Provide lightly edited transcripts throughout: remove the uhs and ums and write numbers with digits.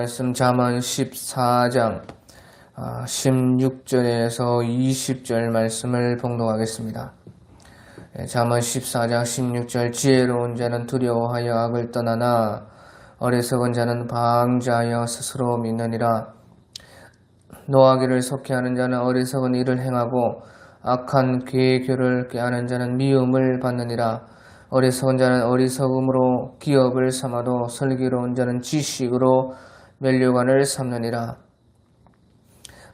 말씀 잠언 14장 16절에서 20절 말씀을 봉독하겠습니다. 잠언 14장 16절 지혜로운 자는 두려워하여 악을 떠나나 어리석은 자는 방자하여 스스로 믿느니라. 노하기를 속히하는 자는 어리석은 일을 행하고 악한 계교를 꾀하는 자는 미움을 받느니라. 어리석은 자는 어리석음으로 기업을 삼아도 슬기로운 자는 지식으로 면류관을 삼느니라.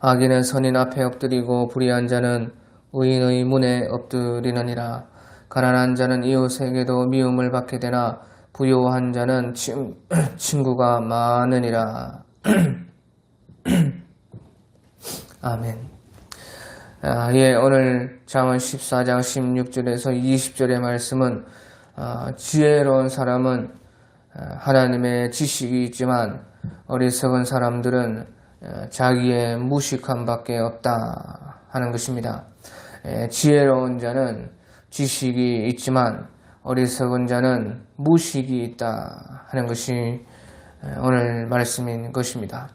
악인은 선인 앞에 엎드리고 불의한 자는 의인의 문에 엎드리느니라. 가난한 자는 이웃에게도 미움을 받게 되나 부유한 자는 친구가 많으니라. 아멘. 오늘 잠언 14장 16절에서 20절의 말씀은 지혜로운 사람은 하나님의 지식이 있지만 어리석은 사람들은 자기의 무식함밖에 없다 하는 것입니다. 지혜로운 자는 지식이 있지만 어리석은 자는 무식이 있다 하는 것이 오늘 말씀인 것입니다.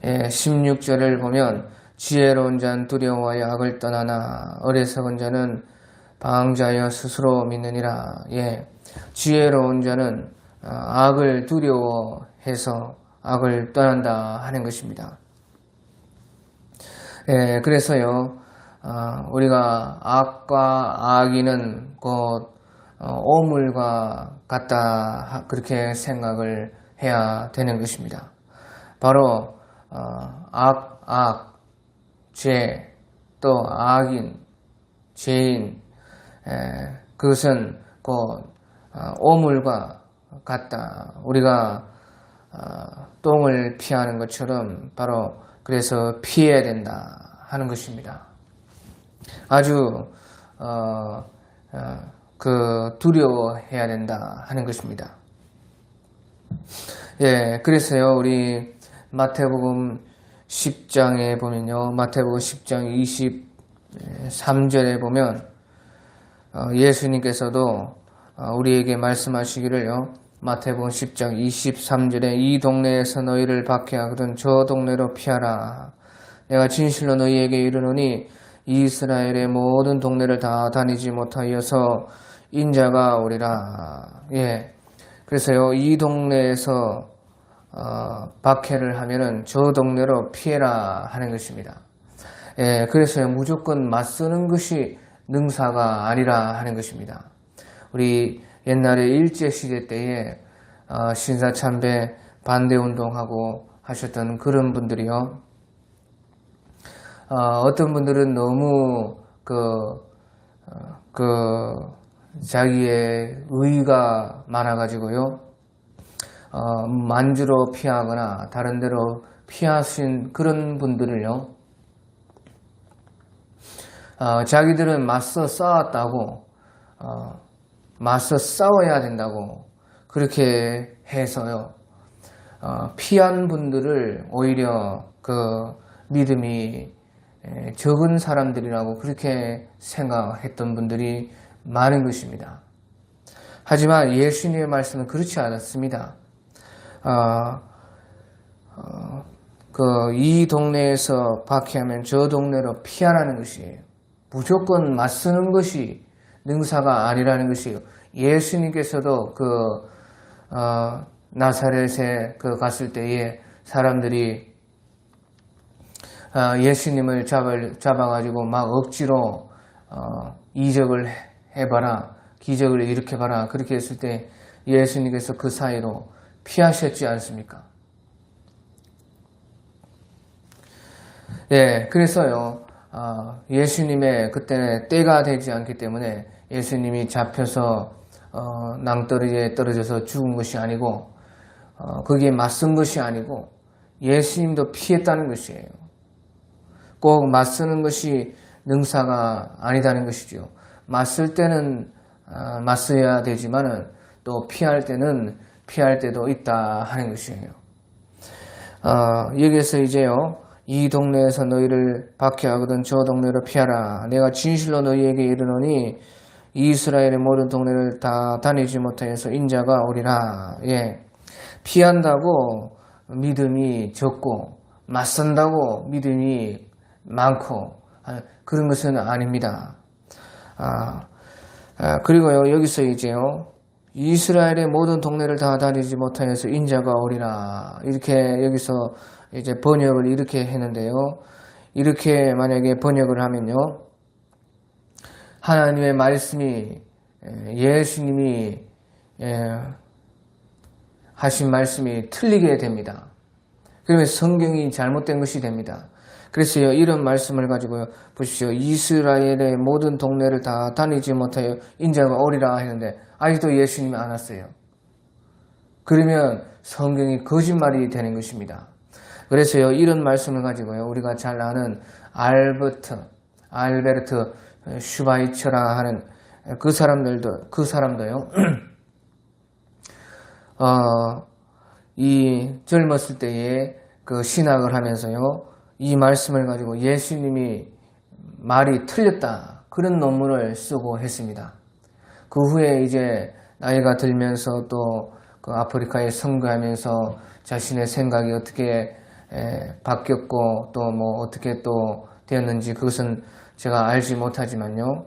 16절을 보면 지혜로운 자는 두려워하여 악을 떠나나 어리석은 자는 방자하여 스스로 믿느니라. 지혜로운 자는 악을 두려워해서 악을 떠난다 하는 것입니다. 그래서요, 우리가 악과 악인은 곧 오물과 같다 그렇게 생각을 해야 되는 것입니다. 바로 죄, 또 악인, 죄인, 그것은 곧 오물과 같다. 우리가 똥을 피하는 것처럼 바로 그래서 피해야 된다 하는 것입니다. 아주 두려워해야 된다 하는 것입니다. 그래서요, 우리 마태복음 10장에 보면요, 마태복음 10장 23절에 보면 예수님께서도 우리에게 말씀하시기를요, 마태복음 10장 23절에 이 동네에서 너희를 박해하거든 저 동네로 피하라. 내가 진실로 너희에게 이르노니 이스라엘의 모든 동네를 다 다니지 못하여서 인자가 오리라. 그래서요, 이 동네에서 박해를 하면은 저 동네로 피해라 하는 것입니다. 그래서요, 무조건 맞서는 것이 능사가 아니라 하는 것입니다. 우리 옛날에 일제시대 때에 신사참배 반대운동하고 하셨던 그런 분들이요, 어떤 분들은 너무 자기의 의의가 많아가지고요, 만주로 피하거나 다른 데로 피하신 그런 분들을요, 자기들은 맞서 싸웠다고, 맞서 싸워야 된다고 그렇게 해서요, 피한 분들을 오히려 그 믿음이 적은 사람들이라고 그렇게 생각했던 분들이 많은 것입니다. 하지만 예수님의 말씀은 그렇지 않았습니다. 이 동네에서 박해하면 저 동네로 피하라는 것이에요. 무조건 맞서는 것이 능사가 아니라는 것이에요. 예수님께서도 나사렛에 갔을 때에 사람들이 예수님을 잡아가지고 막 억지로 이적을 해봐라, 기적을 일으켜봐라 그렇게 했을 때 예수님께서 그 사이로 피하셨지 않습니까? 그래서요, 예수님의 그때는 때가 되지 않기 때문에 예수님이 잡혀서 낭떠러지에 떨어져서 죽은 것이 아니고, 거기에 맞선 것이 아니고 예수님도 피했다는 것이에요. 꼭 맞서는 것이 능사가 아니다는 것이죠. 맞설 때는 맞서야 되지만은 또 피할 때는 피할 때도 있다 하는 것이에요. 여기에서 이제요, 이 동네에서 너희를 박해하거든 저 동네로 피하라. 내가 진실로 너희에게 이르노니 이스라엘의 모든 동네를 다 다니지 못하여서 인자가 오리라. 피한다고 믿음이 적고 맞선다고 믿음이 많고 그런 것은 아닙니다. 그리고요, 여기서 이제요, 이스라엘의 모든 동네를 다 다니지 못하여서 인자가 오리라. 이렇게 여기서 이제 번역을 이렇게 했는데요. 이렇게 만약에 번역을 하면요, 하나님의 말씀이, 예수님이 하신 말씀이 틀리게 됩니다. 그러면 성경이 잘못된 것이 됩니다. 그래서요, 이런 말씀을 가지고요, 보십시오. 이스라엘의 모든 동네를 다 다니지 못하여 인자가 오리라 했는데 아직도 예수님이 안 왔어요. 그러면 성경이 거짓말이 되는 것입니다. 그래서요, 이런 말씀을 가지고요, 우리가 잘 아는 알베르트 슈바이처라 하는 그 사람도요, 이 젊었을 때에 그 신학을 하면서요, 이 말씀을 가지고 예수님이 말이 틀렸다, 그런 논문을 쓰고 했습니다. 그 후에 이제 나이가 들면서 또 그 아프리카에 선교하면서 자신의 생각이 어떻게 바뀌었고 또 뭐 어떻게 또 되었는지 그것은 제가 알지 못하지만요,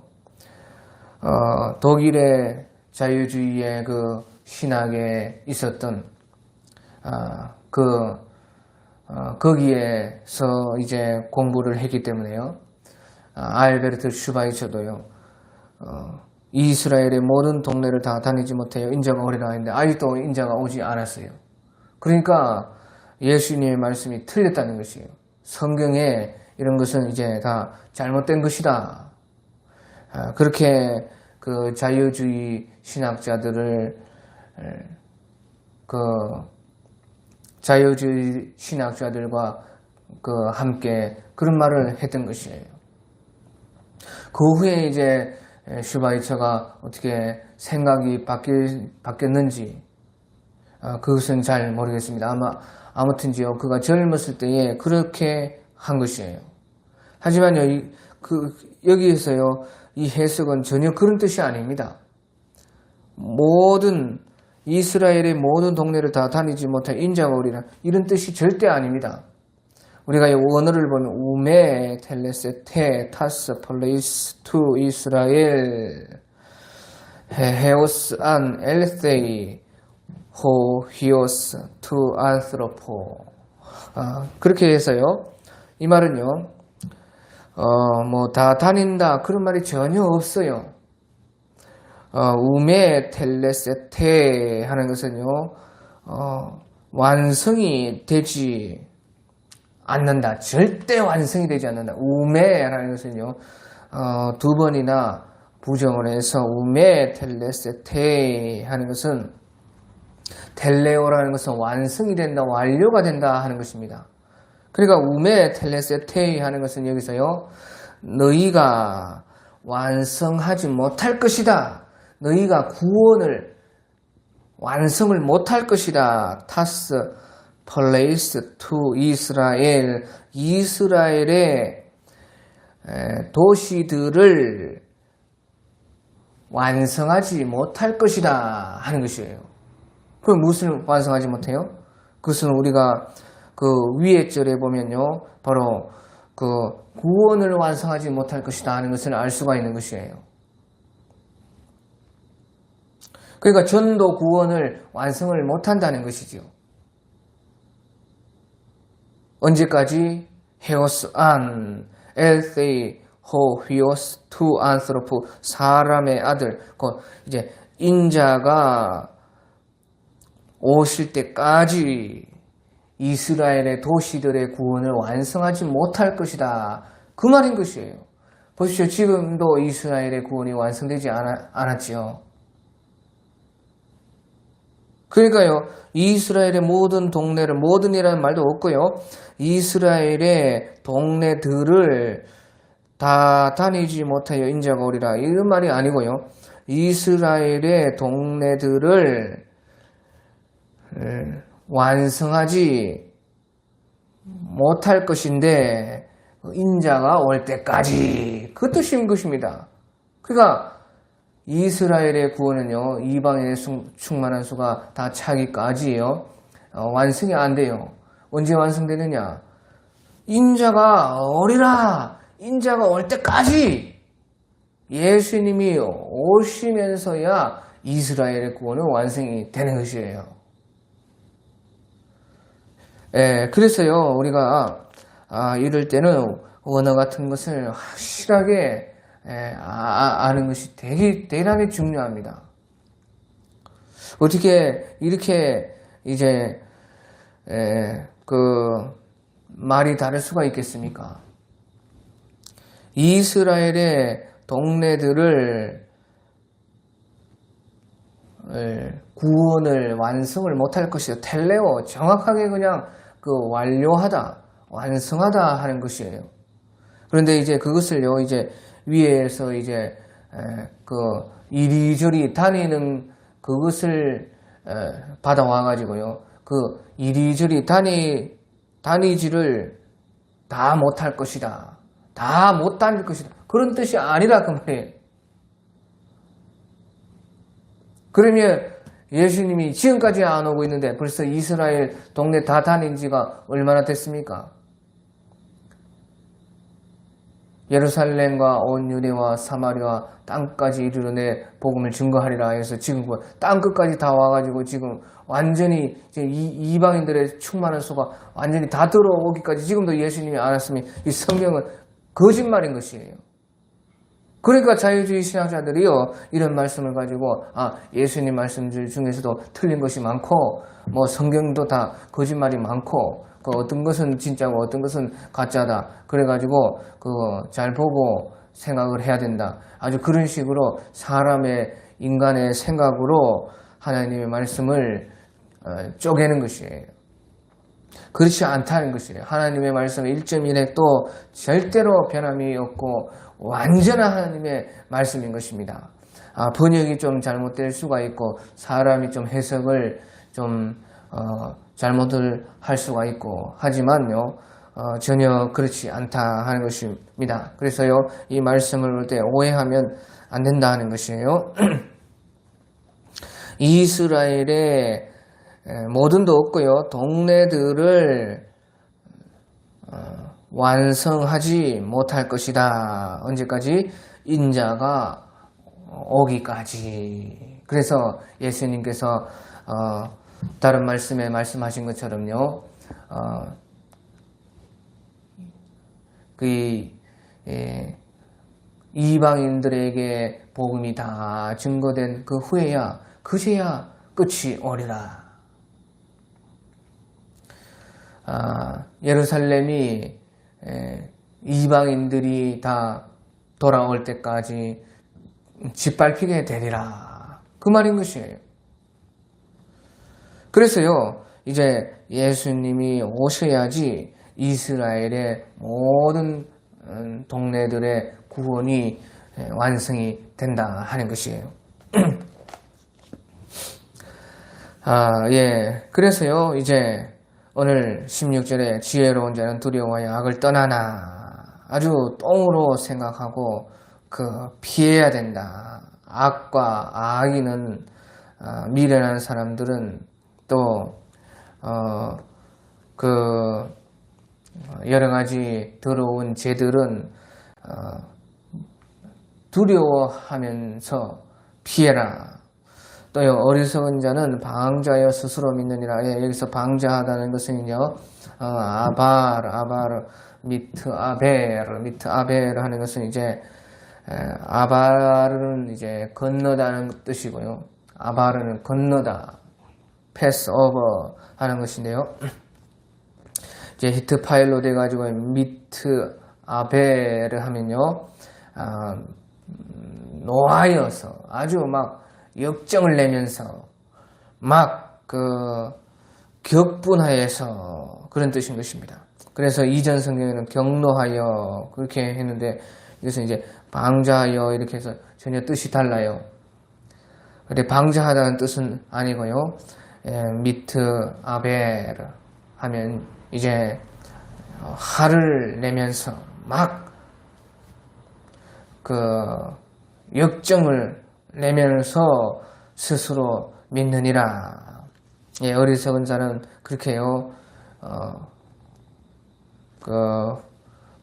독일의 자유주의의 그 신학에 있었던 거기에서 이제 공부를 했기 때문에요, 알베르트 슈바이처도요, 이스라엘의 모든 동네를 다 다니지 못해요 인자가 오리라 했는데 아직도 인자가 오지 않았어요. 그러니까 예수님의 말씀이 틀렸다는 것이에요. 성경에 이런 것은 이제 다 잘못된 것이다. 그렇게 그 자유주의 신학자들을 자유주의 신학자들과 함께 그런 말을 했던 것이에요. 그 후에 이제 슈바이처가 어떻게 생각이 바뀌었는지 그것은 잘 모르겠습니다. 아무튼지요, 그가 젊었을 때에 그렇게 한 것이에요. 하지만요, 여기에서요, 이 해석은 전혀 그런 뜻이 아닙니다. 이스라엘의 모든 동네를 다 다니지 못한 인자가 오리라, 이런 뜻이 절대 아닙니다. 우리가 이 원어를 보면 우메 텔레세테 타스 폴레이스 투 이스라엘 헤오스 안 엘세이 호 히오스 투 안스로포, 그렇게 해서요, 이 말은요, 다 다닌다 그런 말이 전혀 없어요. 우메 텔레세테 하는 것은요, 완성이 되지 않는다. 절대 완성이 되지 않는다. 우메라는 것은요, 두 번이나 부정을 해서 우메 텔레세테 하는 것은, 텔레오라는 것은 완성이 된다, 완료가 된다 하는 것입니다. 그러니까 우메 텔레세테 하는 것은 여기서요, 너희가 완성하지 못할 것이다. 너희가 구원을 완성을 못할 것이다. 타스 플레이스 투 이스라엘, 이스라엘의 도시들을 완성하지 못할 것이다 하는 것이에요. 그럼 무엇을 완성하지 못해요? 그것은 우리가 그 위에 절에 보면요, 바로 그 구원을 완성하지 못할 것이다 하는 것을 알 수가 있는 것이에요. 그러니까 전도 구원을 완성을 못한다는 것이죠. 언제까지? 헤오스 안 엘세이 호 휘오스 투 안스로프, 사람의 아들, 이제 인자가 오실 때까지 이스라엘의 도시들의 구원을 완성하지 못할 것이다, 그 말인 것이에요. 보십시오. 지금도 이스라엘의 구원이 완성되지 않았지요. 그러니까요, 이스라엘의 모든 동네를, 모든이라는 말도 없고요, 이스라엘의 동네들을 다 다니지 못하여 인자가 오리라, 이런 말이 아니고요, 이스라엘의 동네들을 완성하지 못할 것인데 인자가 올 때까지, 그 뜻인 것입니다. 그러니까 이스라엘의 구원은요, 이방인의 충만한 수가 다 차기까지요, 완성이 안 돼요. 언제 완성되느냐? 인자가 오리라. 인자가 올 때까지 예수님이 오시면서야 이스라엘의 구원은 완성이 되는 것이에요. 그래서요, 우리가 이럴 때는 언어 같은 것을 확실하게 아는 것이 대단히 중요합니다. 어떻게 이렇게 이제 말이 다를 수가 있겠습니까? 이스라엘의 동네들을 구원을 완성을 못할 것이요. 텔레오, 정확하게 그냥 완료하다, 완성하다 하는 것이에요. 그런데 이제 그것을요, 이제 위에서 이제 이리저리 다니는 그것을 받아와 가지고요, 이리저리 다니지를 다 못할 것이다, 다 못 다닐 것이다, 그런 뜻이 아니라 그 말이에요. 그러면 예수님이 지금까지 안 오고 있는데 벌써 이스라엘 동네 다 다닌 지가 얼마나 됐습니까? 예루살렘과 온 유대와 사마리아 땅까지 이르러내 복음을 증거하리라 해서 지금 땅 끝까지 다 와가지고 지금 완전히 이제 이방인들의 충만한 수가 완전히 다 들어오기까지 지금도 예수님이 안 왔으면 이 성경은 거짓말인 것이에요. 그러니까 자유주의 신학자들이요, 이런 말씀을 가지고 예수님 말씀들 중에서도 틀린 것이 많고 뭐 성경도 다 거짓말이 많고 어떤 것은 진짜고 어떤 것은 가짜다, 그래가지고 잘 보고 생각을 해야 된다, 아주 그런 식으로 사람의 인간의 생각으로 하나님의 말씀을 쪼개는 것이에요. 그렇지 않다는 것이에요. 하나님의 말씀은 1.1획도 절대로 변함이 없고 완전한 하나님의 말씀인 것입니다. 번역이 좀 잘못될 수가 있고 사람이 좀 해석을 좀 잘못을 할 수가 있고 하지만요, 전혀 그렇지 않다 하는 것입니다. 그래서요, 이 말씀을 볼 때 오해하면 안 된다 하는 것이에요. 이스라엘의 모든도 없고요, 동네들을 완성하지 못할 것이다. 언제까지? 인자가 오기까지. 그래서 예수님께서 다른 말씀에 말씀하신 것처럼요, 이방인들에게 복음이 다 증거된 그 후에야 그제야 끝이 오리라. 예루살렘이 이방인들이 다 돌아올 때까지 짓밟히게 되리라, 그 말인 것이에요. 그래서요, 이제 예수님이 오셔야지 이스라엘의 모든 동네들의 구원이 완성이 된다 하는 것이에요. 그래서요, 이제 오늘 16절에 지혜로운 자는 두려워하여 악을 떠나나, 아주 똥으로 생각하고 피해야 된다. 악과 악인은 미련한 사람들은 또 여러 가지 더러운 죄들은 두려워하면서 피해라. 또 어리석은 자는 방자여 스스로 믿느니라. 여기서 방자하다는 것은요, 아바르 미트 아베르 하는 것은 이제 아바르는 이제 건너다는 뜻이고요, 아바르는 건너다, 패스 오버 하는 것인데요, 이제 히트 파일로 돼가지고 미트 아베르 하면요, 노하여서 아주 막 역정을 내면서 막 격분하여서 그런 뜻인 것입니다. 그래서 이전 성경에는 경노하여 그렇게 했는데 이것은 이제 방자하여 이렇게 해서 전혀 뜻이 달라요. 근데 방자하다는 뜻은 아니고요, 미트 아베르 하면 이제 화를 내면서 막 역정을 내면서 스스로 믿느니라. 예, 어리석은 자는 그렇게요,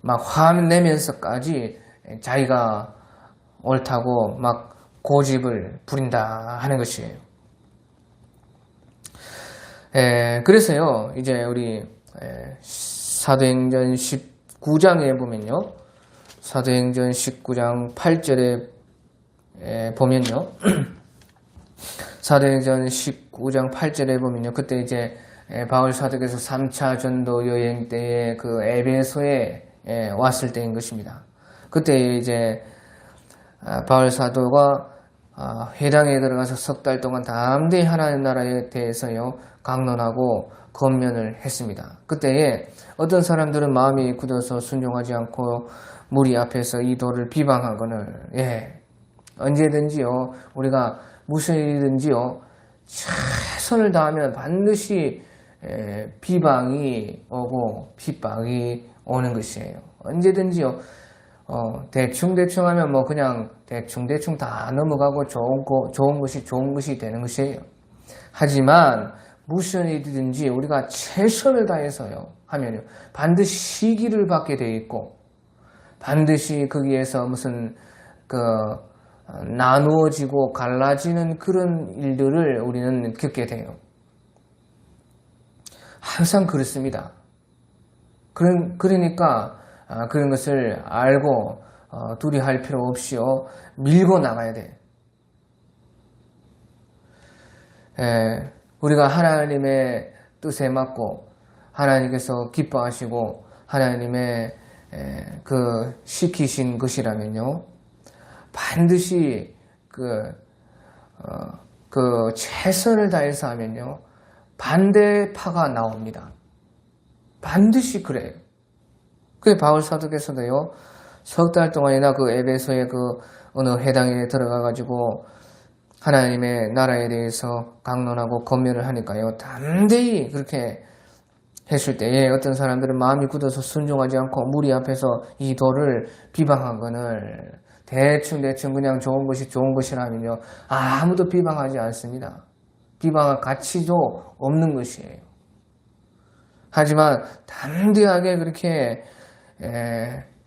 막 화내면서까지 자기가 옳다고 막 고집을 부린다 하는 것이에요. 그래서요, 이제 우리 사도행전 19장에 보면요, 사도행전 19장 8절에 보면요, 사도행전 19장 8절에 보면요, 그때 이제 바울 사도께서 3차 전도 여행 때에 그 에베소에 왔을 때인 것입니다. 그때 이제 바울 사도가 회당에 들어가서 석 달 동안 담대히 하나님 나라에 대해서요 강론하고 권면을 했습니다. 그때에 어떤 사람들은 마음이 굳어서 순종하지 않고 무리 앞에서 이 도를 비방하거늘, 언제든지요 우리가 무슨 일이든지요 최선을 다하면 반드시 비방이 오고 핍박이 오는 것이에요. 언제든지요. 대충 하면 뭐 그냥 대충 다 넘어가고 좋은 것이 되는 것이에요. 하지만 무슨 일이든지 우리가 최선을 다해서요 하면요 반드시 시기를 받게 되어 있고 반드시 거기에서 무슨 나누어지고 갈라지는 그런 일들을 우리는 겪게 돼요. 항상 그렇습니다. 그러니까 그런 것을 알고 두려워할 필요 없이요 밀고 나가야 돼. 우리가 하나님의 뜻에 맞고 하나님께서 기뻐하시고 하나님의 시키신 것이라면요 반드시 최선을 다해서 하면요 반대파가 나옵니다. 반드시 그래요. 그게 바울 사도께서도요 석 달 동안이나 그 에베소의 어느 회당에 들어가 가지고 하나님의 나라에 대해서 강론하고 권면을 하니까요 담대히 그렇게 했을 때에 어떤 사람들은 마음이 굳어서 순종하지 않고 무리 앞에서 이 도를 비방하거늘 대충 그냥 좋은 것이라면요 아무도 비방하지 않습니다. 비방할 가치도 없는 것이에요. 하지만 담대하게 그렇게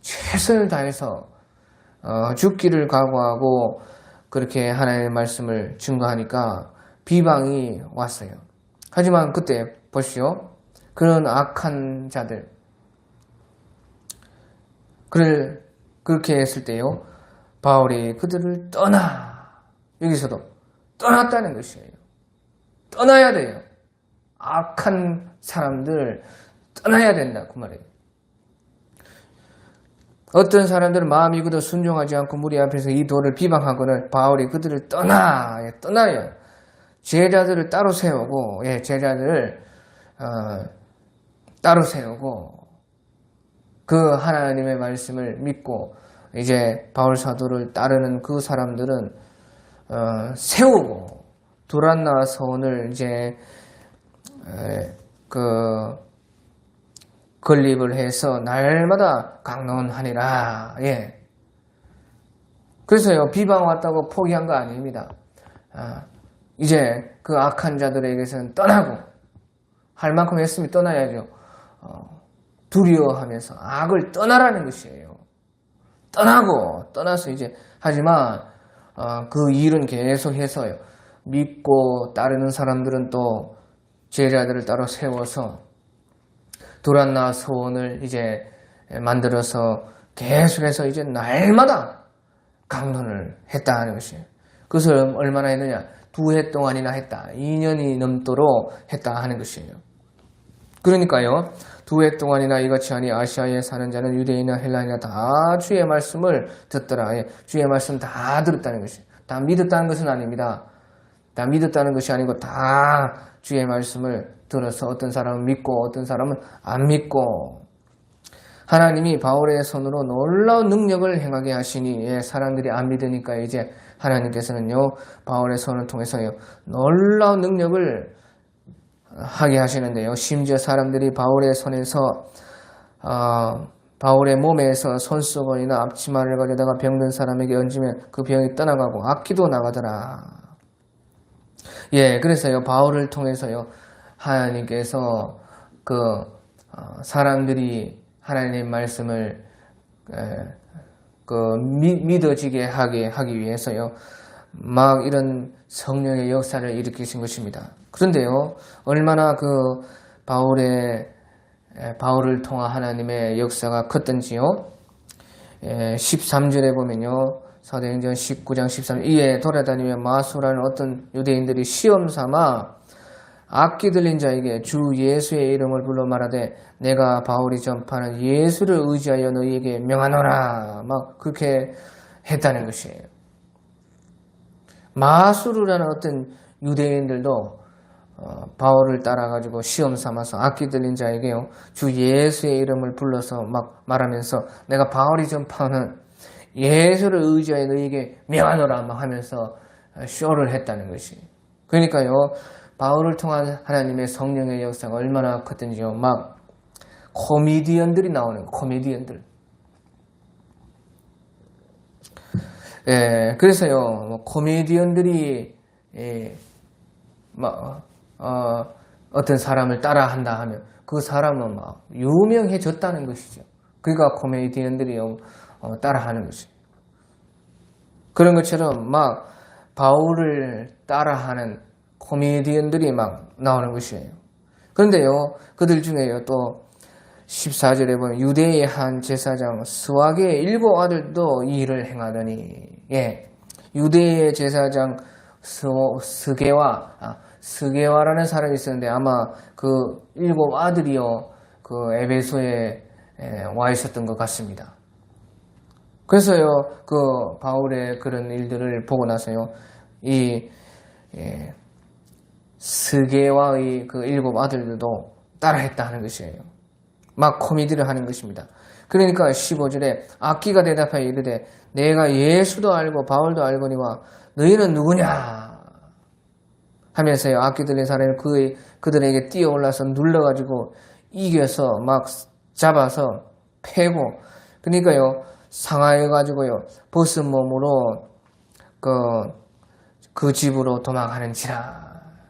최선을 다해서 죽기를 각오하고 그렇게 하나님의 말씀을 증거하니까 비방이 왔어요. 하지만 그때 보시오. 그런 악한 자들 그렇게 했을 때요 바울이 그들을 여기서도 떠났다는 것이에요. 떠나야 돼요. 악한 사람들 떠나야 된다 그 말이에요. 어떤 사람들은 마음이 굳어 순종하지 않고 무리 앞에서 이 도를 비방하거늘 바울이 그들을 떠나요. 제자들을 따로 세우고 제자들을 따로 세우고 그 하나님의 말씀을 믿고 이제 바울 사도를 따르는 그 사람들은 세우고 두란나 서원을 이제 건립을 해서 날마다 강론하니라. 그래서요 비방 왔다고 포기한 거 아닙니다. 이제 그 악한 자들에게서는 떠나고 할 만큼 했으면 떠나야죠. 두려워하면서 악을 떠나라는 것이에요. 떠나서 이제 하지만 그 일은 계속해서요. 믿고 따르는 사람들은 또 제자들을 따로 세워서 두란나 서원을 이제 만들어서 계속해서 이제 날마다 강론을 했다 하는 것이에요. 그것을 얼마나 했느냐? 2해 동안이나 했다. 2년이 넘도록 했다 하는 것이에요. 그러니까요. 2해 동안이나 이같이 하니 아시아에 사는 자는 유대인이나 헬라인이나 다 주의 말씀을 듣더라. 주의 말씀 다 들었다는 것이에요. 다 믿었다는 것은 아닙니다. 다 믿었다는 것이 아니고 다 주의 말씀을 들어서 어떤 사람은 믿고 어떤 사람은 안 믿고 하나님이 바울의 손으로 놀라운 능력을 행하게 하시니 사람들이 안 믿으니까 이제 하나님께서는요 바울의 손을 통해서요 놀라운 능력을 하게 하시는데요. 심지어 사람들이 바울의 손에서 바울의 몸에서 손수건이나 앞치마를 가져다가 병든 사람에게 얹으면 그 병이 떠나가고 악기도 나가더라. 예, 그래서요, 바울을 통해서요, 하나님께서 사람들이 하나님의 말씀을 믿어지게 하기 위해서요, 막 이런 성령의 역사를 일으키신 것입니다. 그런데요, 얼마나 바울을 통한 하나님의 역사가 컸던지요. 13절에 보면요, 사도행전 19장 13절, 이에 돌아다니며 마소라는 어떤 유대인들이 시험 삼아 악기 들린 자에게 주 예수의 이름을 불러 말하되 내가 바울이 전파하는 예수를 의지하여 너희에게 명하노라, 막 그렇게 했다는 것이에요. 마수르라는 어떤 유대인들도 바울을 따라가지고 시험 삼아서 악기 들린 자에게요, 주 예수의 이름을 불러서 막 말하면서 내가 바울이 전파하는 예수를 의지하여 너희에게 명하노라 막 하면서 쇼를 했다는 것이. 그러니까요, 바울을 통한 하나님의 성령의 역사가 얼마나 컸던지요. 막 코미디언들이 나오는 거예요. 코미디언들. 예, 그래서요, 코미디언들이 어떤 사람을 따라한다 하면 그 사람은 막 유명해졌다는 것이죠. 그러니까 코미디언들이 따라하는 것이죠. 그런 것처럼 막 바울을 따라하는 코미디언들이 막 나오는 것이에요. 그런데요, 그들 중에요, 또 14절에 보면 유대의 한 제사장 스와게의 7 아들도 이 일을 행하더니, 예, 유대의 제사장 스게와라는 사람이 있었는데 아마 그 7 아들이요, 그 에베소에 와 있었던 것 같습니다. 그래서요, 바울의 그런 일들을 보고 나서요, 스게와의 그 7 아들들도 따라했다 하는 것이에요. 막 코미디를 하는 것입니다. 그러니까 15절에 악기가 대답하여 이르되 내가 예수도 알고 바울도 알거니와 너희는 누구냐 하면서요, 악기 들린 사람이 그들에게 뛰어올라서 눌러가지고 이겨서 막 잡아서 패고, 그러니까요, 상하여가지고요, 벗은 몸으로 그 집으로 도망하는지라.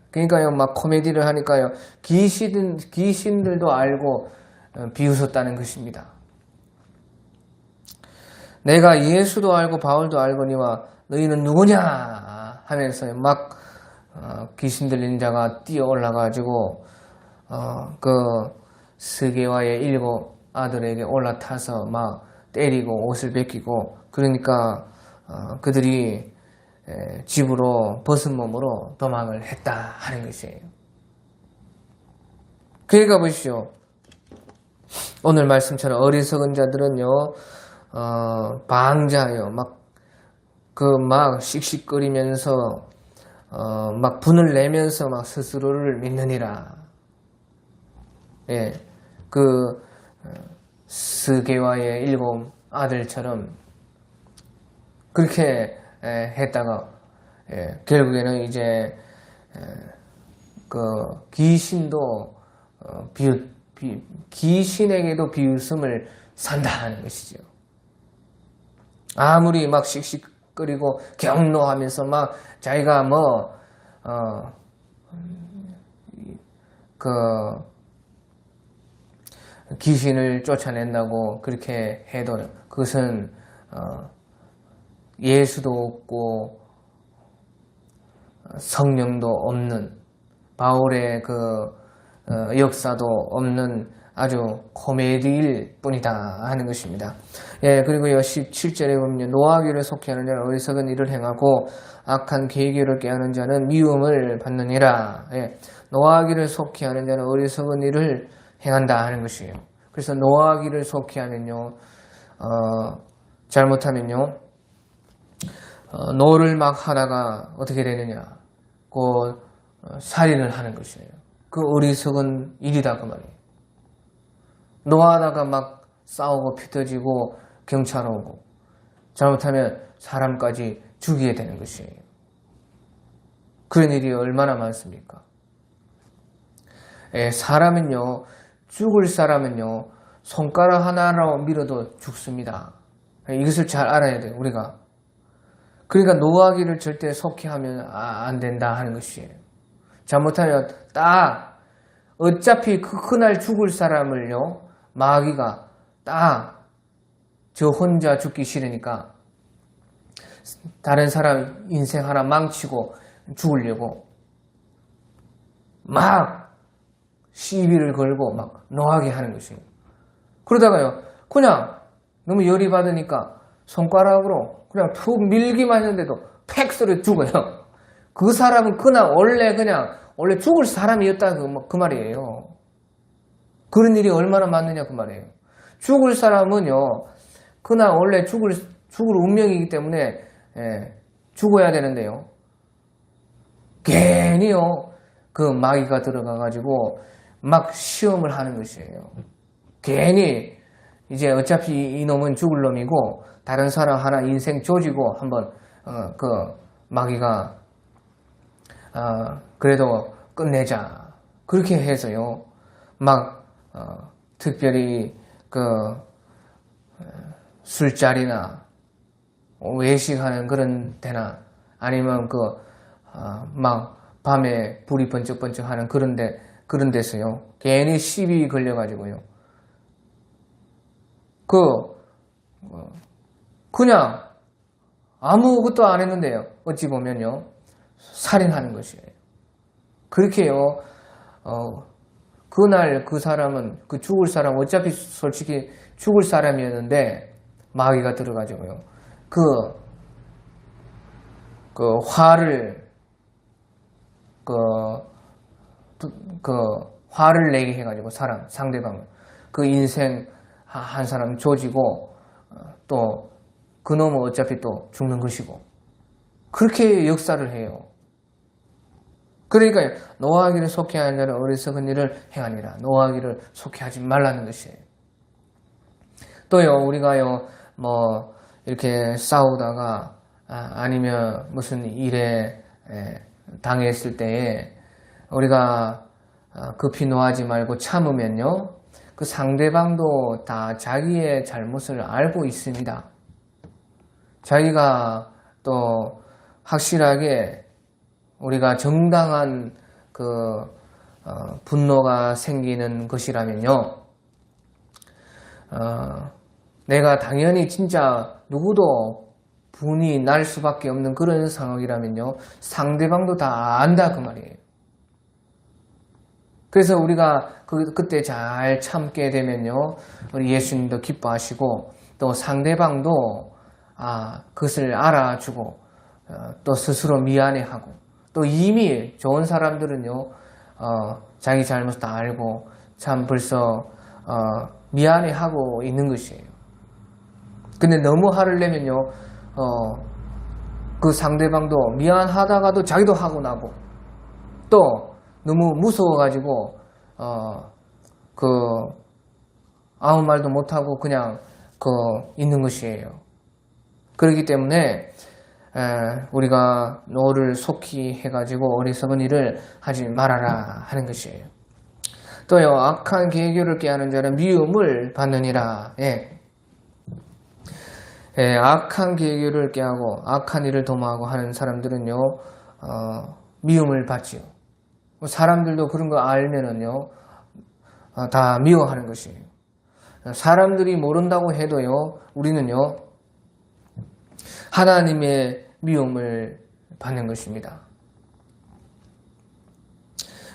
그러니까요, 막 코미디를 하니까요, 귀신들도 알고 비웃었다는 것입니다. 내가 예수도 알고 바울도 알거니와 너희는 누구냐 하면서 막 귀신 들린 자가 뛰어 올라가지고 스게와의 7 아들에게 올라타서 막 때리고 옷을 벗기고, 그러니까 그들이 집으로 벗은 몸으로 도망을 했다 하는 것이에요. 그러니까 보십시오. 오늘 말씀처럼 어리석은 자들은요, 방자요, 막 씩씩거리면서, 막 분을 내면서 막 스스로를 믿느니라. 예, 스게와의 7 아들처럼 그렇게 했다가, 결국에는 이제, 귀신도 귀신에게도 비웃음을 산다 하는 것이죠. 아무리 막 씩씩거리고 경노하면서 막 자기가 귀신을 쫓아낸다고 그렇게 해도 그것은 예수도 없고 성령도 없는, 바울의 역사도 없는 아주 코미디일 뿐이다 하는 것입니다. 예, 그리고요, 17절에 보면 노하기를 속히 하는 자는 어리석은 일을 행하고 악한 계기를 깨하는 자는 미움을 받느니라. 예, 노하기를 속히 하는 자는 어리석은 일을 행한다 하는 것이에요. 그래서 노하기를 속히 하면요, 잘못하면요, 노를 막 하다가 어떻게 되느냐, 살인을 하는 것이에요. 그 어리석은 일이다 그 말이에요. 노하다가 막 싸우고 피 터지고 경찰 오고, 잘못하면 사람까지 죽이게 되는 것이에요. 그런 일이 얼마나 많습니까? 사람은요, 죽을 사람은요, 손가락 하나로 밀어도 죽습니다. 이것을 잘 알아야 돼요, 우리가. 그러니까 노하기를 절대 속히 하면 안 된다 하는 것이에요. 잘못하면 딱 어차피 그날 죽을 사람을요, 마귀가 딱 저 혼자 죽기 싫으니까 다른 사람 인생 하나 망치고 죽으려고 막 시비를 걸고 막 노하게 하는 것이에요. 그러다가요, 그냥 너무 열이 받으니까 손가락으로 그냥 툭 밀기만 했는데도 팩 소리 죽어요. 그 사람은 그날 원래 죽을 사람이었다 그 말이에요. 그런 일이 얼마나 많느냐 그 말이에요. 죽을 사람은요, 그날 원래 죽을 운명이기 때문에 죽어야 되는데요. 괜히요, 그 마귀가 들어가가지고 막 시험을 하는 것이에요. 괜히 이제 어차피 이놈은 죽을 놈이고 다른 사람 하나 인생 조지고 한번 그 마귀가 그래도 끝내자 그렇게 해서요. 막 특별히 그 술자리나 외식하는 그런 데나 아니면 막 밤에 불이 번쩍번쩍하는 그런 데서요. 괜히 시비 걸려가지고요. 그냥 아무것도 안 했는데요. 어찌 보면요. 살인하는 것이에요. 그렇게요. 그날 그 사람은 죽을 사람 어차피 솔직히 죽을 사람이었는데 마귀가 들어가지고요. 화를 내게 해가지고 상대방을 그 인생 한 사람 조지고 또 그놈은 어차피 또 죽는 것이고 그렇게 역사를 해요. 그러니까 노하기를 속해하는 자는 어리석은 일을 행하니라. 노하기를 속해하지 말라는 것이에요. 또요, 우리가요, 뭐 이렇게 싸우다가 아니면 무슨 일에 당했을 때에 우리가 급히 노하지 말고 참으면요, 그 상대방도 다 자기의 잘못을 알고 있습니다. 자기가 또 확실하게 우리가 정당한 분노가 생기는 것이라면요, 내가 당연히 진짜 누구도 분이 날 수밖에 없는 그런 상황이라면요, 상대방도 다 안다 그 말이에요. 그래서 우리가 그때 잘 참게 되면요, 우리 예수님도 기뻐하시고 또 상대방도 그것을 알아주고 또 스스로 미안해하고 또 이미 좋은 사람들은요, 자기 잘못 다 알고 참 벌써 미안해하고 있는 것이에요. 근데 너무 화를 내면요, 그 상대방도 미안하다가도 자기도 하고 나고 또 너무 무서워가지고 아무 말도 못하고 그냥 있는 것이에요. 그렇기 때문에 우리가 노를 속히 해가지고 어리석은 일을 하지 말아라 하는 것이에요. 또요, 악한 계교를 깨하는 자는 미움을 받느니라. 악한 계교를 깨하고 악한 일을 도모하고 하는 사람들은요, 미움을 받지요. 사람들도 그런 거 알면은요, 다 미워하는 것이에요. 사람들이 모른다고 해도요, 우리는요, 하나님의 미움을 받는 것입니다.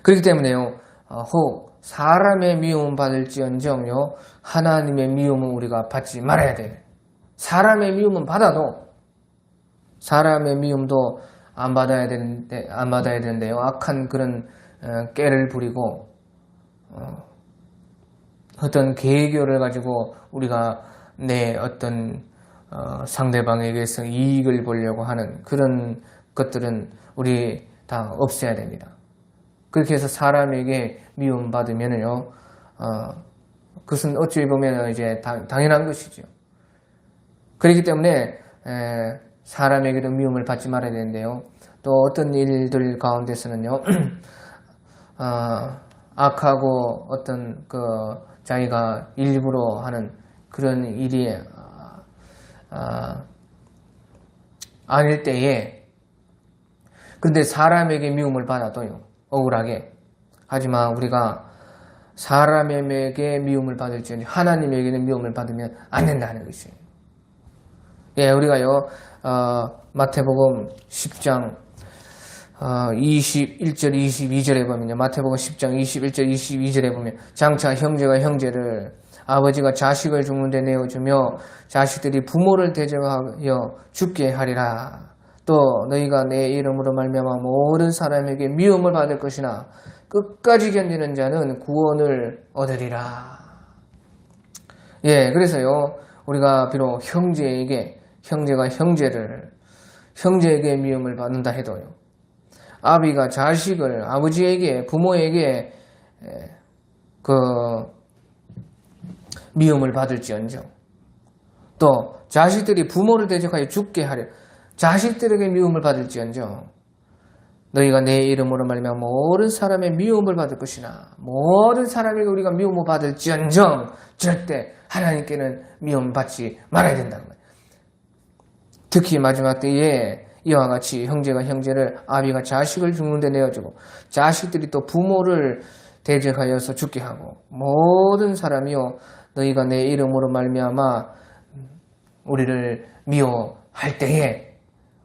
그렇기 때문에요, 혹 사람의 미움 받을지언정요, 하나님의 미움은 우리가 받지 말아야 돼요. 사람의 미움은 받아도 사람의 미움도 안 받아야 되는데요. 악한 그런 깨를 부리고 어떤 계교를 가지고 우리가 내 어떤 상대방에게서 이익을 보려고 하는 그런 것들은 우리 다 없애야 됩니다. 그렇게 해서 사람에게 미움 받으면요, 그것은 어찌 보면 이제 당연한 것이죠. 그렇기 때문에 사람에게도 미움을 받지 말아야 되는데요. 또 어떤 일들 가운데서는요, 악하고 어떤 자기가 일부러 하는 그런 일이 아닐 때에, 근데 사람에게 미움을 받아도요, 억울하게. 하지만 우리가 사람에게 미움을 받을지언정 하나님에게는 미움을 받으면 안 된다는 것이. 예, 우리가요, 마태복음 10장 21절 22절에 보면요. 마태복음 10장 21절 22절에 보면 장차 형제가 형제를 아버지가 자식을 죽는 데 내어주며 자식들이 부모를 대적하여 죽게 하리라. 또 너희가 내 이름으로 말미암아 모든 사람에게 미움을 받을 것이나 끝까지 견디는 자는 구원을 얻으리라. 예, 그래서요, 우리가 비록 형제가 형제에게 미움을 받는다 해도요, 아비가 자식을, 아버지에게, 부모에게 미움을 받을지언정, 또 자식들이 부모를 대적하여 죽게 하려, 자식들에게 미움을 받을지언정, 너희가 내 이름으로 말미암아 모든 사람의 미움을 받을 것이나 모든 사람에게 우리가 미움을 받을지언정 절대 하나님께는 미움 받지 말아야 된다는 거예요. 특히 마지막 때에 이와 같이 형제가 형제를, 아비가 자식을 죽는 데 내어주고 자식들이 또 부모를 대적하여서 죽게 하고 모든 사람이요 너희가 내 이름으로 말미암아 우리를 미워할 때에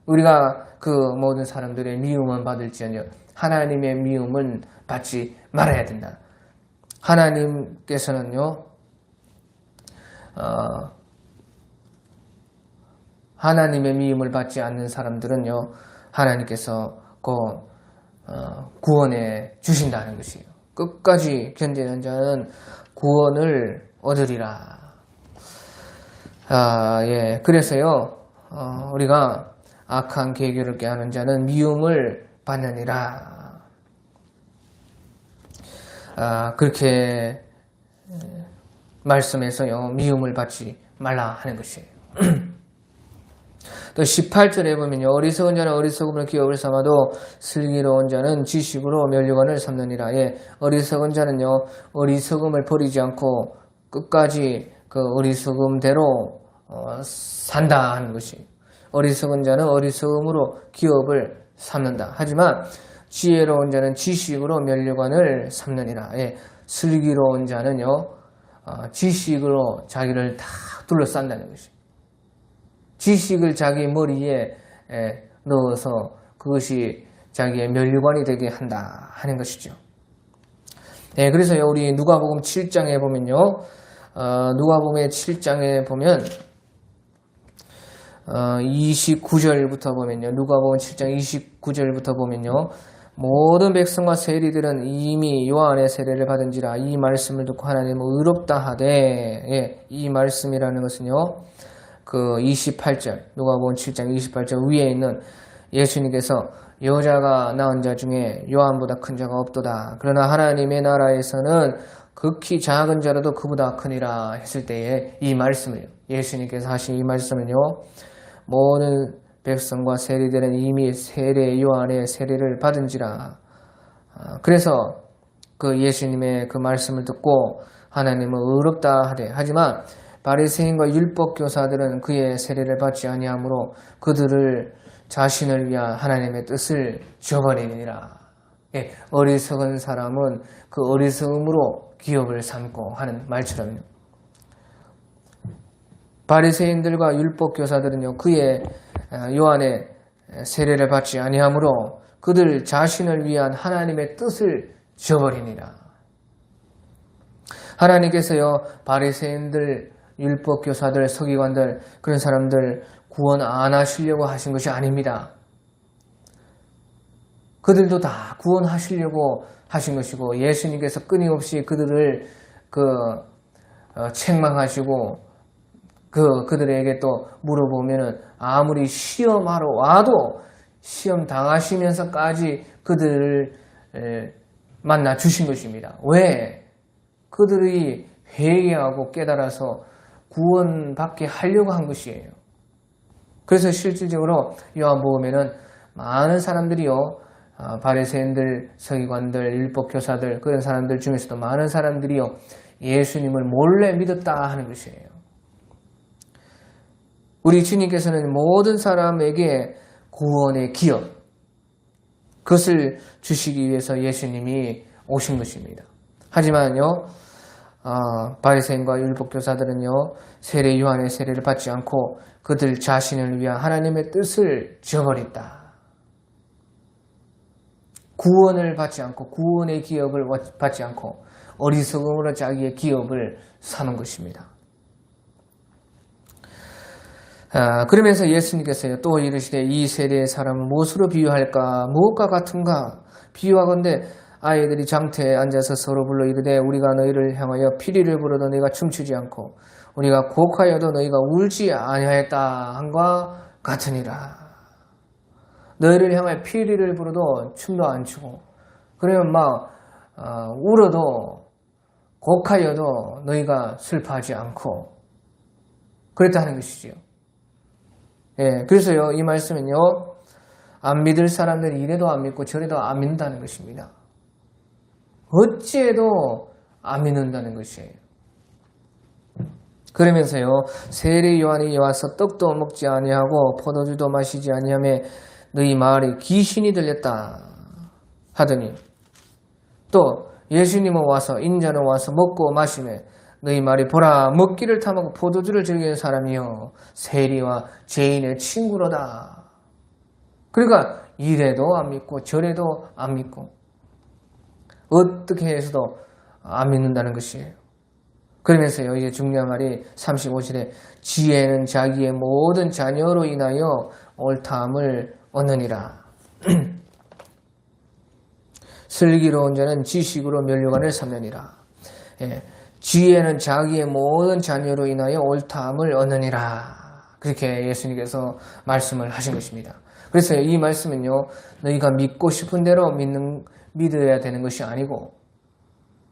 우리가 그 모든 사람들의 미움은 받을지언정 하나님의 미움은 받지 말아야 된다. 하나님께서는요, 하나님의 미움을 받지 않는 사람들은요, 하나님께서 구원해 주신다는 것이에요. 끝까지 견디는 자는 구원을 얻으리라. 예, 그래서요, 우리가 악한 계교를 꾀하는 자는 미움을 받느니라. 그렇게 말씀해서요, 미움을 받지 말라 하는 것이에요. 또 18절에 보면요, 어리석은 자는 어리석음을 기업을 삼아도 슬기로운 자는 지식으로 면류관을 삼느니라. 예, 어리석은 자는요, 어리석음을 버리지 않고 끝까지 그 어리석음대로 산다 하는 것이. 어리석은 자는 어리석음으로 기업을 삼는다. 하지만 지혜로운 자는 지식으로 면류관을 삼느니라. 예, 슬기로운 자는요, 지식으로 자기를 다 둘러싼다는 것이. 지식을 자기 머리에 넣어서 그것이 자기의 면류관이 되게 한다 하는 것이죠. 네, 그래서요, 우리 누가복음 7장에 보면요, 누가복음의 7장에 보면 29절부터 보면요, 누가복음 7장 29절부터 보면요, 모든 백성과 세리들은 이미 요한의 세례를 받은지라 이 말씀을 듣고 하나님은 의롭다 하되, 예, 이 말씀이라는 것은요, 그 28절, 누가복음 7장 28절 위에 있는 예수님께서 여자가 낳은 자 중에 요한보다 큰 자가 없도다. 그러나 하나님의 나라에서는 극히 작은 자라도 그보다 크니라 했을 때에 이 말씀을, 예수님께서 하신 이 말씀은요, 모든 백성과 세리들은 이미 세례 요한의 세례를 받은지라. 그래서 그 예수님의 그 말씀을 듣고 하나님은 의롭다 하되, 하지만 바리새인과 율법 교사들은 그의 세례를 받지 아니하므로 그들을 자신을 위한 하나님의 뜻을 저버리니라. 예, 어리석은 사람은 그 어리석음으로 기업을 삼고 하는 말처럼요. 바리새인들과 율법 교사들은요, 그의 요한의 세례를 받지 아니하므로 그들 자신을 위한 하나님의 뜻을 저버리니라. 하나님께서요, 바리새인들, 율법 교사들, 서기관들, 그런 사람들 구원 안 하시려고 하신 것이 아닙니다. 그들도 다 구원하시려고 하신 것이고, 예수님께서 끊임없이 그들을 책망하시고 그들에게 또 물어보면은 아무리 시험하러 와도 시험 당하시면서까지 그들을 만나 주신 것입니다. 왜? 그들이 회개하고 깨달아서 구원받게 하려고 한 것이에요. 그래서 실질적으로 요한복음에는 많은 사람들이요, 바리새인들, 서기관들, 율법교사들, 그런 사람들 중에서도 많은 사람들이요, 예수님을 몰래 믿었다 하는 것이에요. 우리 주님께서는 모든 사람에게 구원의 기업, 그것을 주시기 위해서 예수님이 오신 것입니다. 하지만요, 바리새인과 율법교사들은요, 세례 요한의 세례를 받지 않고 그들 자신을 위한 하나님의 뜻을 저버렸다. 구원을 받지 않고 구원의 기업을 받지 않고 어리석음으로 자기의 기업을 삼은 것입니다. 그러면서 예수님께서요 또 이르시되 이 세대의 사람은 무엇으로 비유할까? 무엇과 같은가? 비유하건대 아이들이 장터에 앉아서 서로 불러 이르되 우리가 너희를 향하여 피리를 부르도 너희가 춤추지 않고 우리가 곡하여도 너희가 울지 아니하였다 한과 같으니라. 너희를 향하여 피리를 부르도 춤도 안 추고 그러면 막 울어도 곡하여도 너희가 슬퍼하지 않고 그랬다는 것이지요. 예, 그래서요 이 말씀은요 안 믿을 사람들이 이래도 안 믿고 저래도 안 믿는다는 것입니다. 어찌해도 안 믿는다는 것이에요. 그러면서요 세례 요한이 와서 떡도 먹지 아니하고 포도주도 마시지 아니하며 너희 마을에 귀신이 들렸다 하더니 또 예수님은 와서 인자는 와서 먹고 마시며 너희 말이 보라 먹기를 탐하고 포도주를 즐기는 사람이여 세리와 죄인의 친구로다. 그러니까 이래도 안 믿고 저래도 안 믿고 어떻게 해서도 안 믿는다는 것이에요. 그러면서요 이제 중요한 말이 35절에 지혜는 자기의 모든 자녀로 인하여 옳다함을 얻느니라. 슬기로운 자는 지식으로 면류관을 삼느니라. 예, 지혜는 자기의 모든 자녀로 인하여 옳다함을 얻느니라. 그렇게 예수님께서 말씀을 하신 것입니다. 그래서 이 말씀은요 너희가 믿고 싶은 대로 믿어야 되는 것이 아니고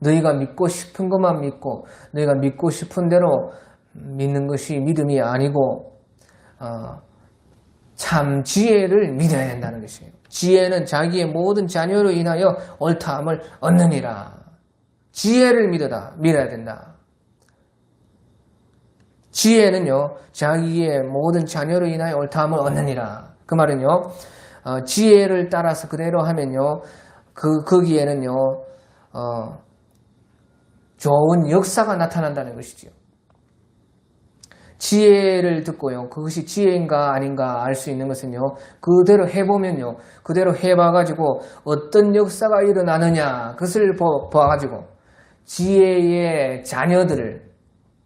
너희가 믿고 싶은 것만 믿고 너희가 믿고 싶은 대로 믿는 것이 믿음이 아니고 참 지혜를 믿어야 된다는 것이에요. 지혜는 자기의 모든 자녀로 인하여 옳다함을 얻느니라. 지혜를 믿어야 된다. 지혜는요 자기의 모든 자녀로 인하여 옳다함을 얻느니라. 그 말은요 지혜를 따라서 그대로 하면요 거기에는요 좋은 역사가 나타난다는 것이죠. 지혜를 듣고요 그것이 지혜인가 아닌가 알 수 있는 것은요 그대로 해보면요 그대로 해봐가지고 어떤 역사가 일어나느냐 그것을 봐가지고 지혜의 자녀들을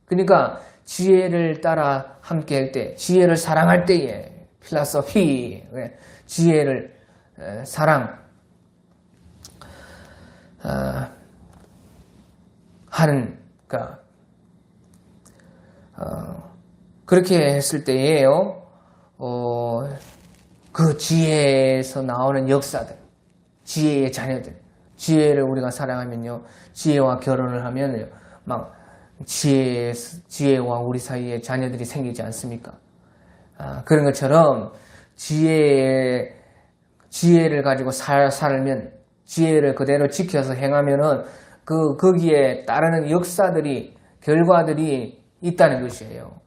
그러니까 지혜를 따라 함께 할 때 지혜를 사랑할 때에 필라소피 지혜를 하는 그렇게 했을 때에요 그 지혜에서 나오는 역사들 지혜의 자녀들 지혜를 우리가 사랑하면요 지혜와 결혼을 하면 막 지혜와 우리 사이에 자녀들이 생기지 않습니까? 그런 것처럼 지혜를 가지고 살면 지혜를 그대로 지켜서 행하면은 거기에 따르는 역사들이 결과들이 있다는 것이에요.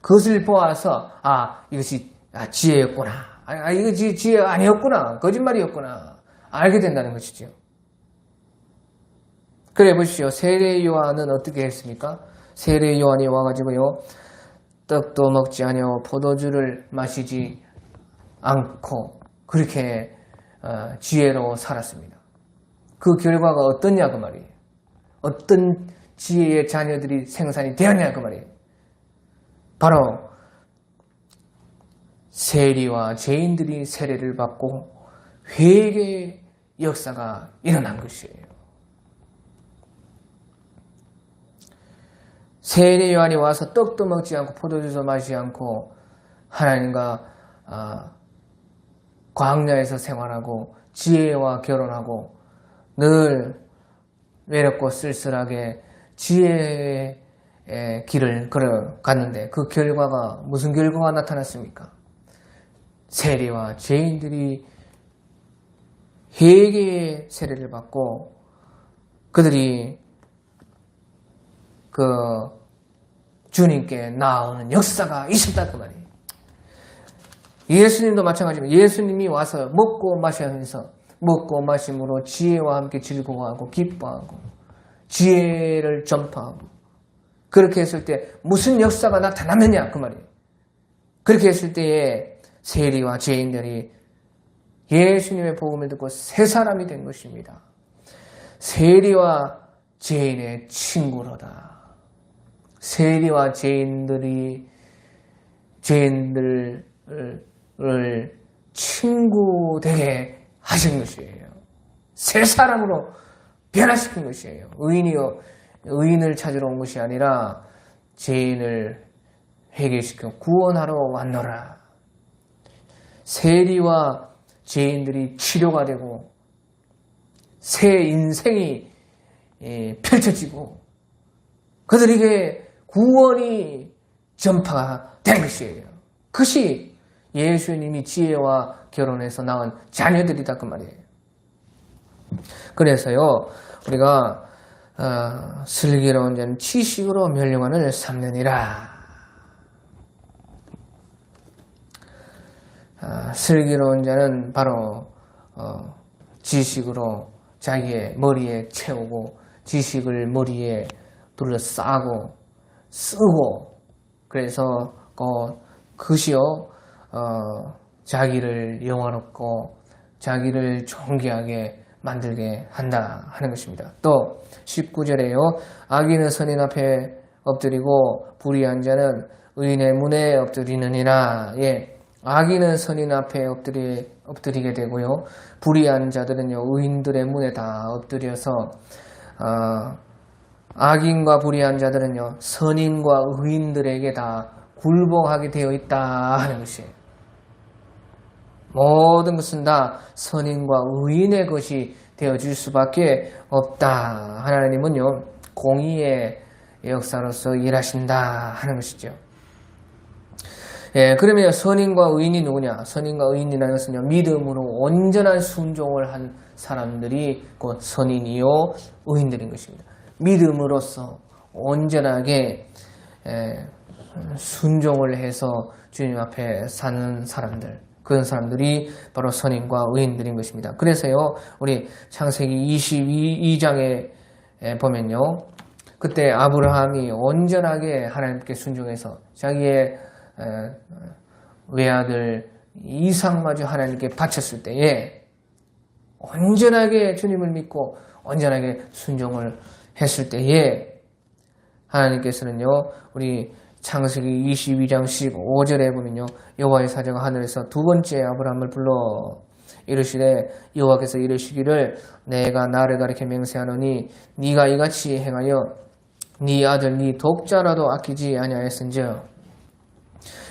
그것을 보아서 이것이 지혜였구나. 이거 지혜 아니었구나. 거짓말이었구나. 알게 된다는 것이죠. 그래 보십시오. 세례 요한은 어떻게 했습니까? 세례 요한이 와가지고요 떡도 먹지 아니하고 포도주를 마시지 않고 그렇게 지혜로 살았습니다. 그 결과가 어떠냐 그 말이에요. 어떤 지혜의 자녀들이 생산이 되었냐 그 말이에요. 바로 세리와 죄인들이 세례를 받고 회개의 역사가 일어난 것이에요. 세례 요한이 와서 떡도 먹지 않고 포도주도 마시지 않고 하나님과 광야에서 생활하고 지혜와 결혼하고 늘 외롭고 쓸쓸하게 지혜의 길을 걸어갔는데 그 결과가 무슨 결과가 나타났습니까? 세리와 죄인들이 회개의 세례를 받고 그들이 주님께 나오는 역사가 있었다 그 말이에요. 예수님도 마찬가지입니다. 예수님이 와서 먹고 마시면서 먹고 마심으로 지혜와 함께 즐거워하고 기뻐하고 지혜를 전파하고 그렇게 했을 때 무슨 역사가 나타나느냐 그 말이에요. 그렇게 했을 때에 세리와 죄인들이 예수님의 복음을 듣고 새 사람이 된 것입니다. 세리와 죄인의 친구로다. 세리와 죄인들을 친구 되게 하신 것이에요. 새 사람으로 변화시킨 것이에요. 의인을 찾으러 온 것이 아니라 죄인을 회개시켜 구원하러 왔노라. 세리와 죄인들이 치료가 되고 새 인생이 펼쳐지고 그들에게 구원이 전파된 것이에요. 그것이 예수님이 지혜와 결혼해서 낳은 자녀들이다 그 말이에요. 그래서요 우리가 슬기로운 자는 지식으로 멸류관을 삼느니라. 슬기로운 자는 바로 지식으로 자기의 머리에 채우고 지식을 머리에 둘러싸고 쓰고 그래서 그것이요 자기를 영화롭고 자기를 존귀하게 만들게 한다 하는 것입니다. 또 19절에요. 악인은 선인 앞에 엎드리고 불의한 자는 의인의 문에 엎드리느니라. 예, 악인은 선인 앞에 엎드리게 되고요. 불의한 자들은요 의인들의 문에 다 엎드려서 악인과 불의한 자들은요 선인과 의인들에게 다 굴복하게 되어 있다 하는 것이에요. 모든 것은 다 선인과 의인의 것이 되어질 수밖에 없다. 하나님은요 공의의 역사로서 일하신다 하는 것이죠. 예, 그러면 선인과 의인이 누구냐? 선인과 의인이라는 것은요 믿음으로 온전한 순종을 한 사람들이 곧 선인이요 의인들인 것입니다. 믿음으로써 온전하게 순종을 해서 주님 앞에 사는 사람들, 그런 사람들이 바로 선인과 의인들인 것입니다. 그래서요 우리 창세기 22장에 보면요 그때 아브라함이 온전하게 하나님께 순종해서 자기의 외아들 이삭마저 하나님께 바쳤을 때에 온전하게 주님을 믿고 온전하게 순종을 했을 때에 하나님께서는요 우리 창세기 22장 15절에 보면요 여호와의 사자가 하늘에서 두 번째 아브라함을 불러 이르시되 여호와께서 이르시기를 내가 나를 가리켜 맹세하노니 네가 이같이 행하여 네 아들 네 독자라도 아끼지 아니하였은즉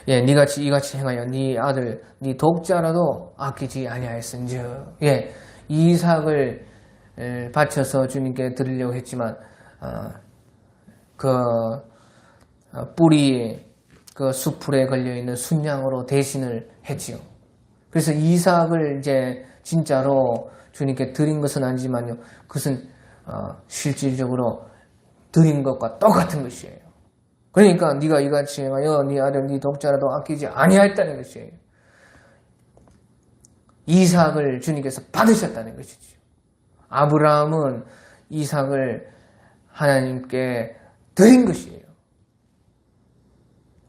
예, 이같이 행하여 네 아들 네 독자라도 아끼지 아니하였은즉 예, 이삭을 바쳐서 주님께 드리려고 했지만 뿌리 그 수풀에 걸려있는 순양으로 대신을 했지요. 그래서 이삭을 이제 진짜로 주님께 드린 것은 아니지만요. 그것은 실질적으로 드린 것과 똑같은 것이에요. 그러니까 네가 이같이 행하여 네 아들 네 독자라도 아끼지 아니하였다는 것이에요. 이삭을 주님께서 받으셨다는 것이죠. 아브라함은 이삭을 하나님께 드린 것이에요.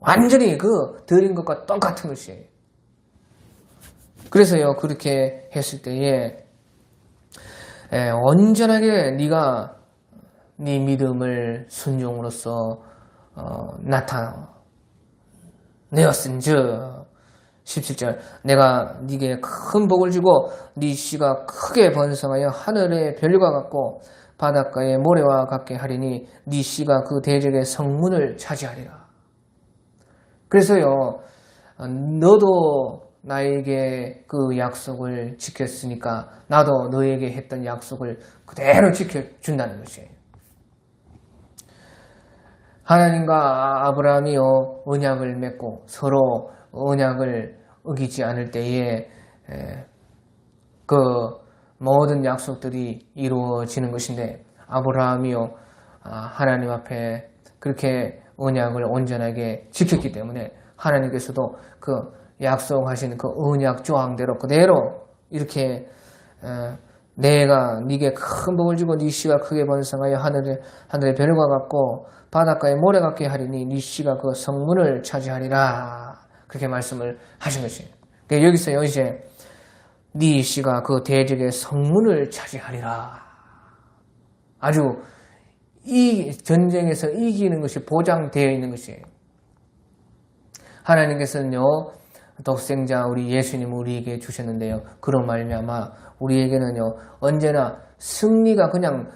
완전히 그 드린 것과 똑같은 것이에요. 그래서요 그렇게 했을 때에 온전하게 네가 네 믿음을 순종으로써 나타내었은즉 17절 내가 네게 큰 복을 주고 네 씨가 크게 번성하여 하늘의 별과 같고 바닷가의 모래와 같게 하리니 네 씨가 그 대적의 성문을 차지하리라. 그래서요 너도 나에게 그 약속을 지켰으니까 나도 너에게 했던 약속을 그대로 지켜준다는 것이에요. 하나님과 아브라함이요 언약을 맺고 서로 언약을 어기지 않을 때에 그 모든 약속들이 이루어지는 것인데 아브라함이요 하나님 앞에 그렇게 언약을 온전하게 지켰기 때문에 하나님께서도 그 약속하신 그 언약 조항대로 그대로 이렇게 내가 네게 큰 복을 주고 네 씨가 크게 번성하여 하늘의 별과 같고 바닷가의 모래 같게 하리니 네 씨가 그 성문을 차지하리라. 그렇게 말씀을 하신 것이에요. 그러니까 여기서요 이제 네 씨가 그 대적의 성문을 차지하리라. 아주 이 전쟁에서 이기는 것이 보장되어 있는 것이에요. 하나님께서는요 독생자 우리 예수님을 우리에게 주셨는데요. 그런 말미암아 우리에게는요 언제나 승리가 그냥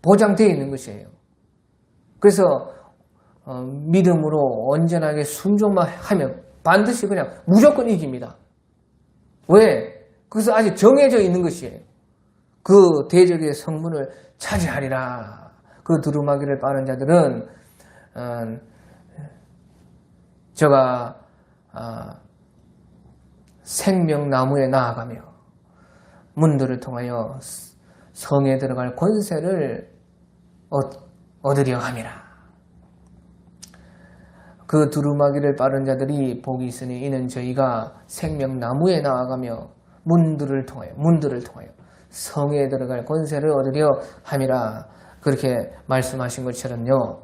보장되어 있는 것이에요. 그래서 믿음으로 언제나 순종만 하면 반드시 그냥 무조건 이깁니다. 왜? 그래서 아직 정해져 있는 것이에요. 그 대적의 성문을 차지하리라. 그 두루마기를 빠는 자들은 저가 생명나무에 나아가며 문들을 통하여 성에 들어갈 권세를 얻으려 함이라. 그 두루마기를 빠른 자들이 복이 있으니 이는 저희가 생명나무에 나아가며 문들을 통하여 성에 들어갈 권세를 얻으려 함이라. 그렇게 말씀하신 것처럼요.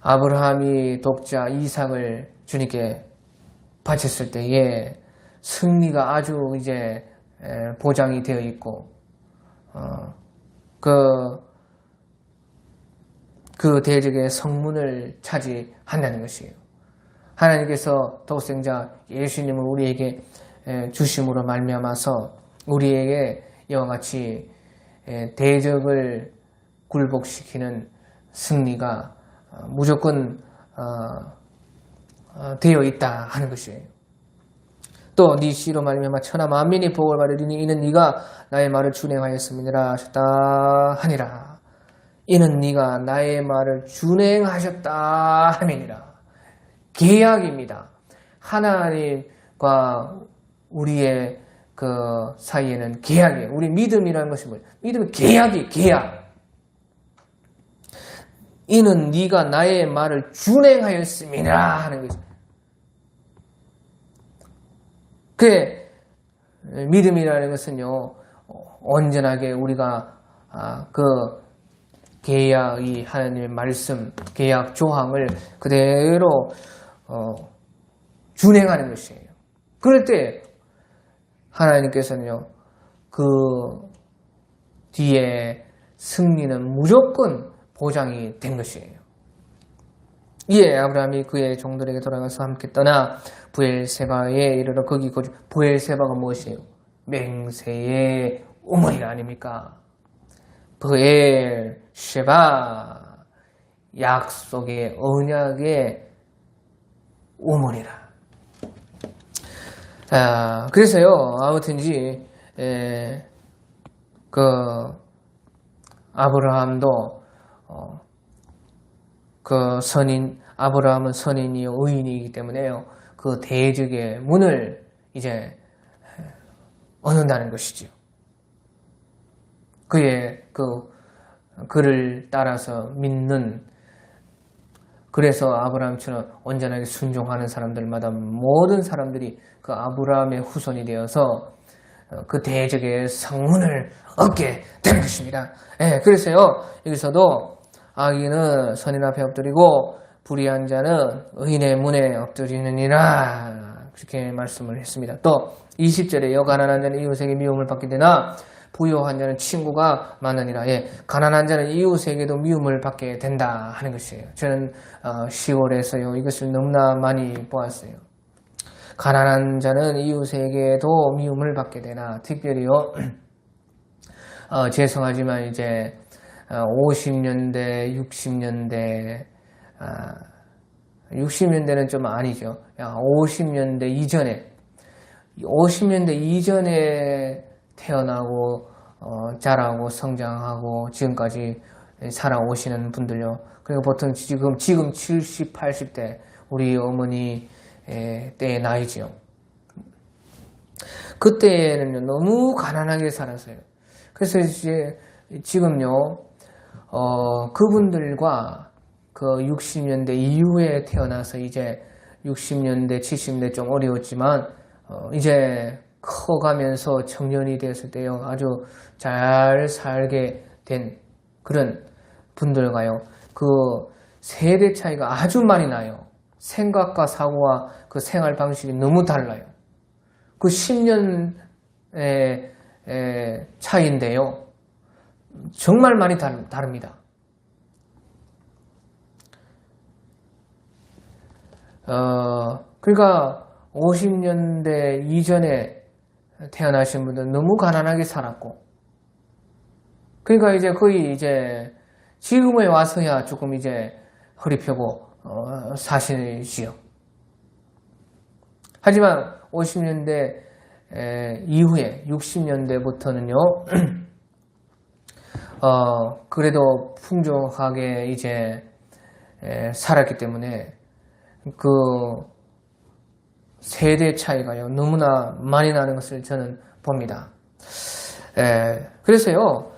아브라함이 독자 이삭을 주님께 바쳤을 때에 승리가 아주 이제 보장이 되어 있고 그 대적의 성문을 차지한다는 것이에요. 하나님께서 독생자 예수님을 우리에게 주심으로 말미암아서 우리에게 이와 같이 대적을 굴복시키는 승리가 무조건 되어 있다 하는 것이에요. 또 네 씨로 말미암아 천하 만민이 복을 받으리니 이는 네가 나의 말을 준행하였음이니라 하셨다 하니라. 이는 네가 나의 말을 준행하셨다 함이니라. 계약입니다. 하나님과 우리의 그 사이에는 계약이에요. 우리 믿음이라는 것이 뭐예요? 믿음은 계약. 이는 네가 나의 말을 준행하였음이니라 하는 것이죠. 그 믿음이라는 것은요 온전하게 우리가 그 계약이 하나님의 말씀, 계약 조항을 그대로 준행하는 것이에요. 그럴 때 하나님께서는요 그 뒤에 승리는 무조건 보장이 된 것이에요. 이에 아브라함이 그의 종들에게 돌아가서 함께 떠나 부엘세바에 이르러 거기 거주. 부엘세바가 무엇이에요? 맹세의 우물이라 아닙니까? 부엘세바 약속의 언약의 우물이라. 그래서요 아무튼지 그 아브라함도 그 아브라함은 선인이요 의인이기 때문에요 그 대적의 문을 이제 얻는다는 것이죠. 그의 그를 따라서 믿는, 그래서 아브라함처럼 온전하게 순종하는 사람들마다 모든 사람들이 그 아브라함의 후손이 되어서 그 대적의 성문을 얻게 되는 것입니다. 그래서요 여기서도 악인은 선인 앞에 엎드리고 불의한 자는 의인의 문에 엎드리느니라 그렇게 말씀을 했습니다. 또 20절에요 가난한 자는 이웃에게 미움을 받게 되나 부유한 자는 친구가 많으니라. 가난한 자는 이웃에게도 미움을 받게 된다 하는 것이에요. 저는 10월에서요 이것을 너무나 많이 보았어요. 가난한 자는 이웃에게도 미움을 받게 되나. 특별히요 죄송하지만 이제 50년대 60년대는 좀 아니죠. 50년대 이전에 태어나고 자라고 성장하고 지금까지 살아오시는 분들요. 그리고 보통 지금 70, 80대 우리 어머니 때의 나이지요. 그때는 너무 가난하게 살았어요. 그래서 이제 지금요 그분들과 그 60년대 이후에 태어나서 이제 60년대 70년대 좀 어려웠지만 이제 커가면서 청년이 되었을 때요, 아주 잘 살게 된 그런 분들과요, 그 세대 차이가 아주 많이 나요. 생각과 사고와 그 생활 방식이 너무 달라요. 그 10년의 차이인데요, 정말 많이 다릅니다. 그러니까 50년대 이전에 태어나신 분들은 너무 가난하게 살았고, 그러니까 이제 거의 이제 지금에 와서야 조금 이제 허리 펴고 사시지요. 하지만 50년대 이후에 60년대부터는요, 그래도 풍족하게 이제 살았기 때문에 그 세대 차이가요, 너무나 많이 나는 것을 저는 봅니다. 그래서요,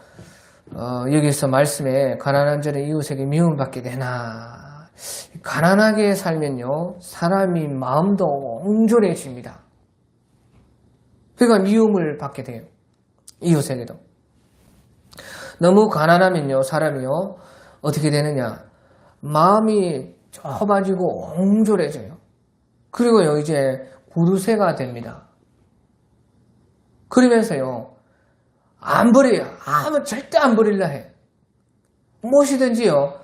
여기서 말씀에 가난한 자는 이웃에게 미움을 받게 되나, 가난하게 살면요, 사람이 마음도 옹졸해집니다. 그러니까 미움을 받게 돼요. 이웃에게도. 너무 가난하면요, 사람이요, 어떻게 되느냐, 마음이 좁아지고 옹졸해져요. 그리고요, 이제 구두쇠가 됩니다. 그러면서요, 안 버려요. 절대 안 버리려 해. 무엇이든지요,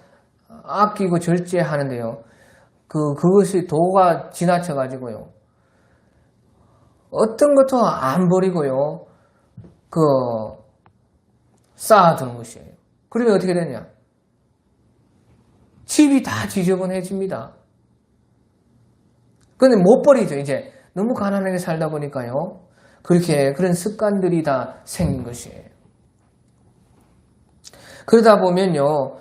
아끼고 절제하는데요, 그것이 도가 지나쳐가지고요, 어떤 것도 안 버리고요, 쌓아두는 것이에요. 그러면 어떻게 되냐? 집이 다 지저분해집니다. 근데 못 버리죠. 이제 너무 가난하게 살다 보니까요, 그런 습관들이 다 생긴 것이에요. 그러다 보면요,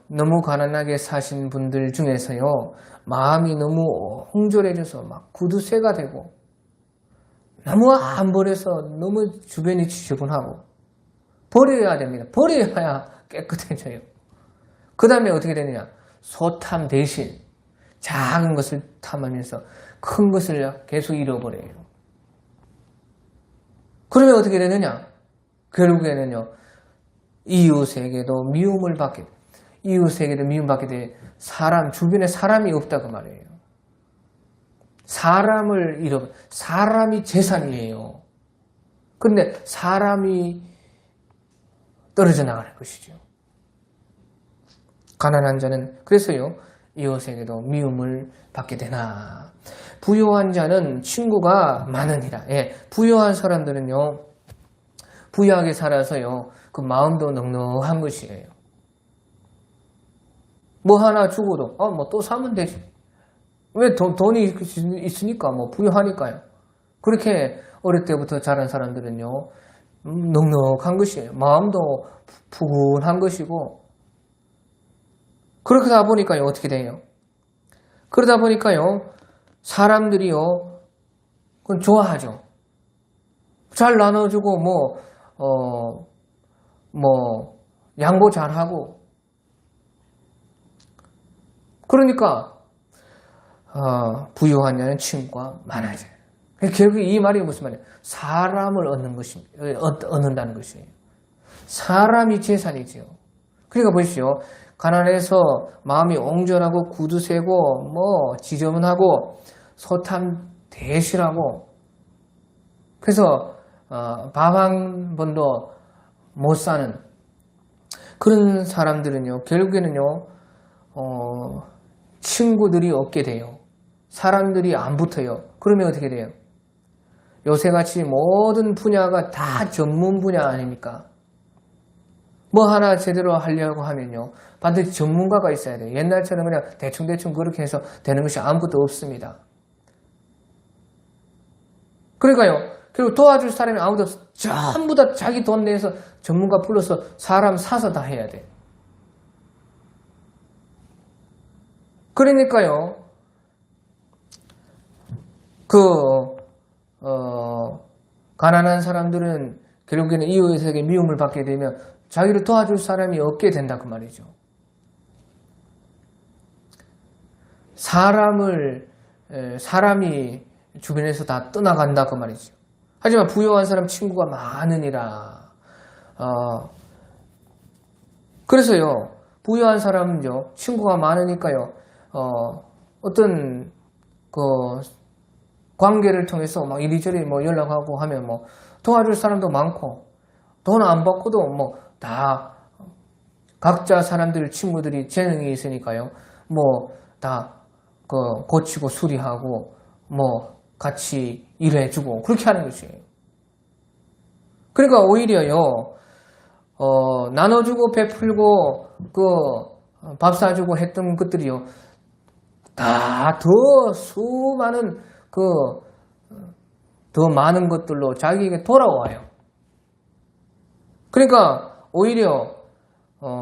너무 가난하게 사신 분들 중에서요, 마음이 너무 홍졸해져서 막 구두쇠가 되고, 너무 안 버려서 너무 주변이 지저분하고, 버려야 됩니다. 버려야 깨끗해져요. 그 다음에 어떻게 되느냐? 소탐 대신 작은 것을 탐하면서 큰 것을 계속 잃어버려요. 그러면 어떻게 되느냐? 결국에는요, 이웃에게도 미움을 받게 돼. 주변에 사람이 없다 그 말이에요. 사람이 재산이에요. 그런데 사람이 떨어져 나가는 것이죠. 가난한 자는 그래서요, 이웃에게도 미움을 받게 되나. 부유한 자는 친구가 많으니라. 부유한 사람들은요, 부유하게 살아서요, 그 마음도 넉넉한 것이에요. 뭐 하나 주고도 뭐 또 사면 되지. 왜 돈이 있으니까, 뭐 부유하니까요. 그렇게 어릴 때부터 자란 사람들은요, 넉넉한 것이에요. 마음도 푸근한 것이고, 그러다 보니까요, 어떻게 돼요? 그러다 보니까요, 사람들이요, 그건 좋아하죠. 잘 나눠주고, 양보 잘하고. 그러니까, 부유한 자는 친구가 많아져요. 결국 이 말이 무슨 말이에요? 사람을 얻는다는 것이에요. 사람이 재산이지요. 그러니까 보십시오. 가난해서 마음이 옹졸하고 구두쇠고 지저분하고 소탐 대실하고, 그래서 밥 한 번도 못 사는 그런 사람들은요, 결국에는요, 친구들이 없게 돼요. 사람들이 안 붙어요. 그러면 어떻게 돼요? 요새같이 모든 분야가 다 전문 분야 아닙니까? 뭐 하나 제대로 하려고 하면요, 반드시 전문가가 있어야 돼요. 옛날처럼 그냥 대충 그렇게 해서 되는 것이 아무것도 없습니다. 그러니까요, 그리고 도와줄 사람이 아무도 없어. 전부 다 자기 돈 내서 전문가 불러서 사람 사서 다 해야 돼. 그러니까요, 가난한 사람들은 결국에는 이웃에게 미움을 받게 되면 자기를 도와줄 사람이 없게 된다 그 말이죠. 사람이 주변에서 다 떠나간다 그 말이죠. 하지만 부유한 사람 친구가 많으니라. 그래서요, 부유한 사람은요, 친구가 많으니까요, 어떤 그 관계를 통해서 막 이리저리 뭐 연락하고 하면 뭐 도와줄 사람도 많고, 돈 안 받고도 뭐 다 각자 사람들 친구들이 재능이 있으니까요, 뭐 다 그 고치고 수리하고 뭐 같이 일해주고 그렇게 하는 것이에요. 그러니까 오히려요, 나눠주고 베풀고 그 밥 사주고 했던 것들이요, 다 더 수많은 더 많은 것들로 자기에게 돌아와요. 그러니까 오히려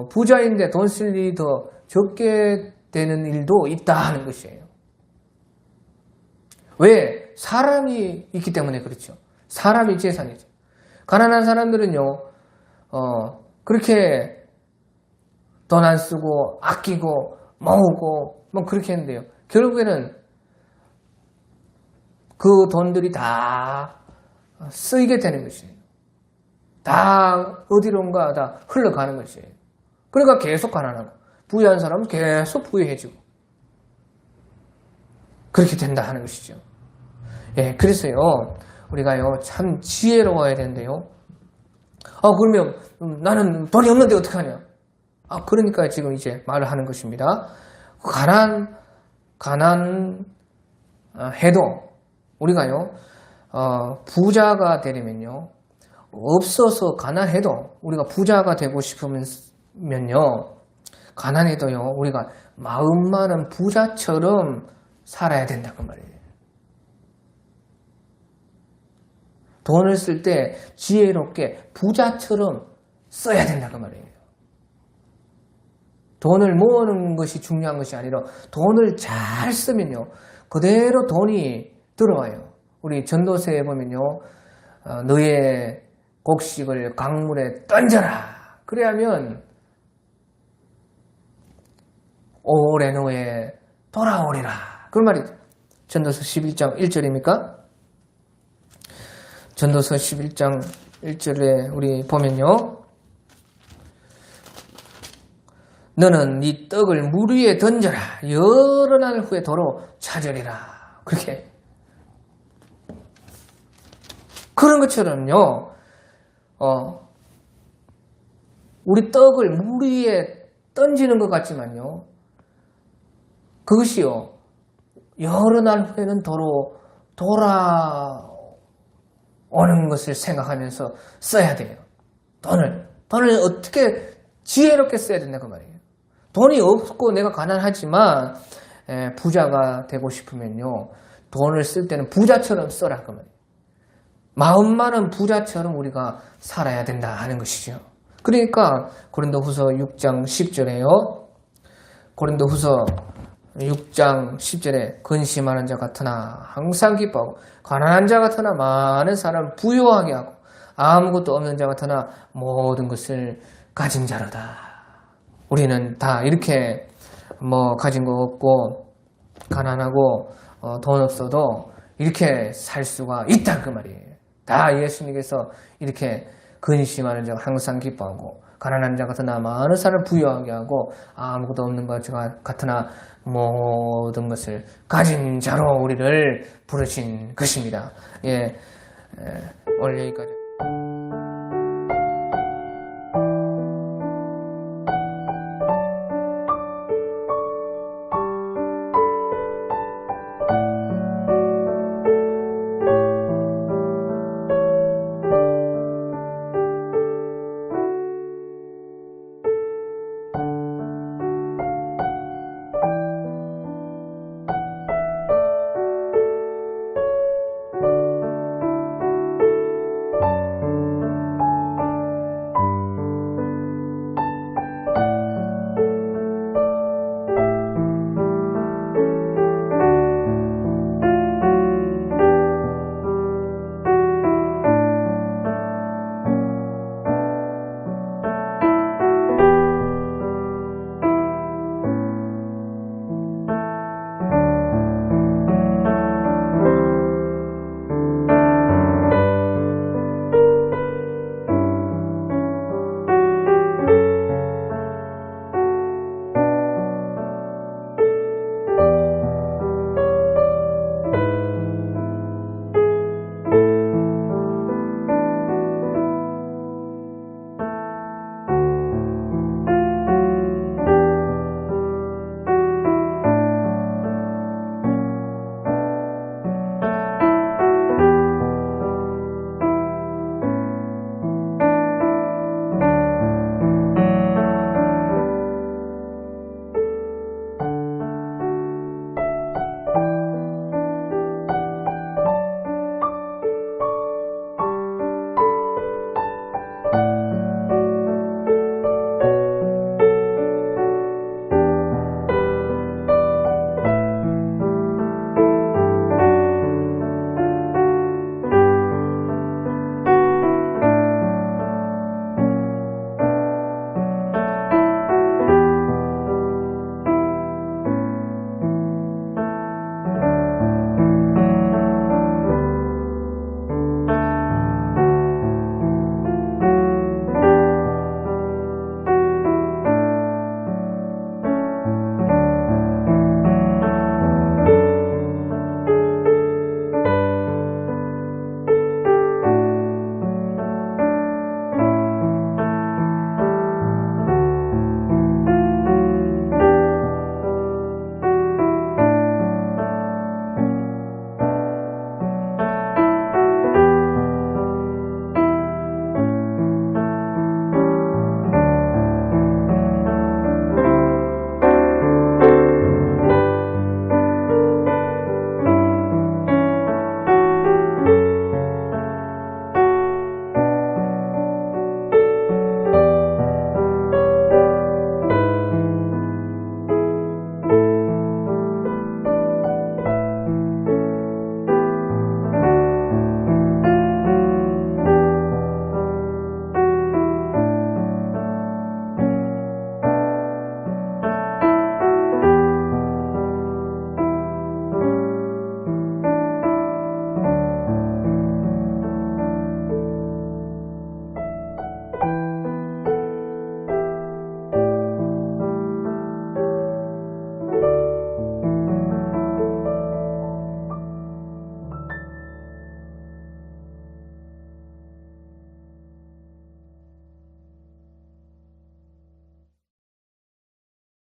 부자인데 돈 쓸 일이 더 적게 되는 일도 있다 하는 것이에요. 왜? 사람이 있기 때문에 그렇죠. 사람이 재산이죠. 가난한 사람들은요, 그렇게 돈 안 쓰고 아끼고 모으고 뭐 그렇게 했는데요, 결국에는 그 돈들이 다 쓰이게 되는 것이에요. 다 어디론가 다 흘러가는 것이에요. 그러니까 계속 가난하고, 부유한 사람은 계속 부유해지고 그렇게 된다 하는 것이죠. 예, 그래서요, 우리가요, 참 지혜로워야 되는데요. 그러면 나는 돈이 없는데 어떡하냐? 그러니까 지금 이제 말을 하는 것입니다. 해도 우리가요, 부자가 되려면요, 없어서 가난해도 우리가 부자가 되고 싶으면요, 가난해도요, 우리가 마음 많은 부자처럼 살아야 된다 그 말이에요. 돈을 쓸 때 지혜롭게 부자처럼 써야 된다 그 말이에요. 돈을 모으는 것이 중요한 것이 아니라 돈을 잘 쓰면요, 그대로 돈이 들어와요. 우리 전도서에 보면요, 너의 곡식을 강물에 던져라. 그래야면 오랜 후에 돌아오리라. 그 말이 전도서 11장 1절입니까? 전도서 11장 1절에 우리 보면요, 너는 네 떡을 물 위에 던져라. 여러 날 후에 도로 찾으리라. 그렇게. 그런 것처럼요, 우리 떡을 물 위에 던지는 것 같지만요, 그것이요, 여러 날 후에는 도로 돌아오는 것을 생각하면서 써야 돼요. 돈을 어떻게 지혜롭게 써야 된다 그 말이에요. 돈이 없고 내가 가난하지만 부자가 되고 싶으면요, 돈을 쓸 때는 부자처럼 써라 그 말이에요. 마음 많은 부자처럼 우리가 살아야 된다 하는 것이죠. 그러니까 고린도후서 6장 10절에요. 고린도후서 6장 10절에 근심하는 자 같으나 항상 기뻐하고 가난한 자 같으나 많은 사람 부유하게 하고 아무것도 없는 자 같으나 모든 것을 가진 자로다. 우리는 다 이렇게 뭐 가진 거 없고 가난하고 돈 없어도 이렇게 살 수가 있다 그 말이에요. 다 예수님께서 이렇게 근심하는 자가 항상 기뻐하고 가난한 자 같으나 많은 사람을 부유하게 하고 아무것도 없는 것 같으나 모든 것을 가진 자로 우리를 부르신 것입니다. 오늘 여기까지.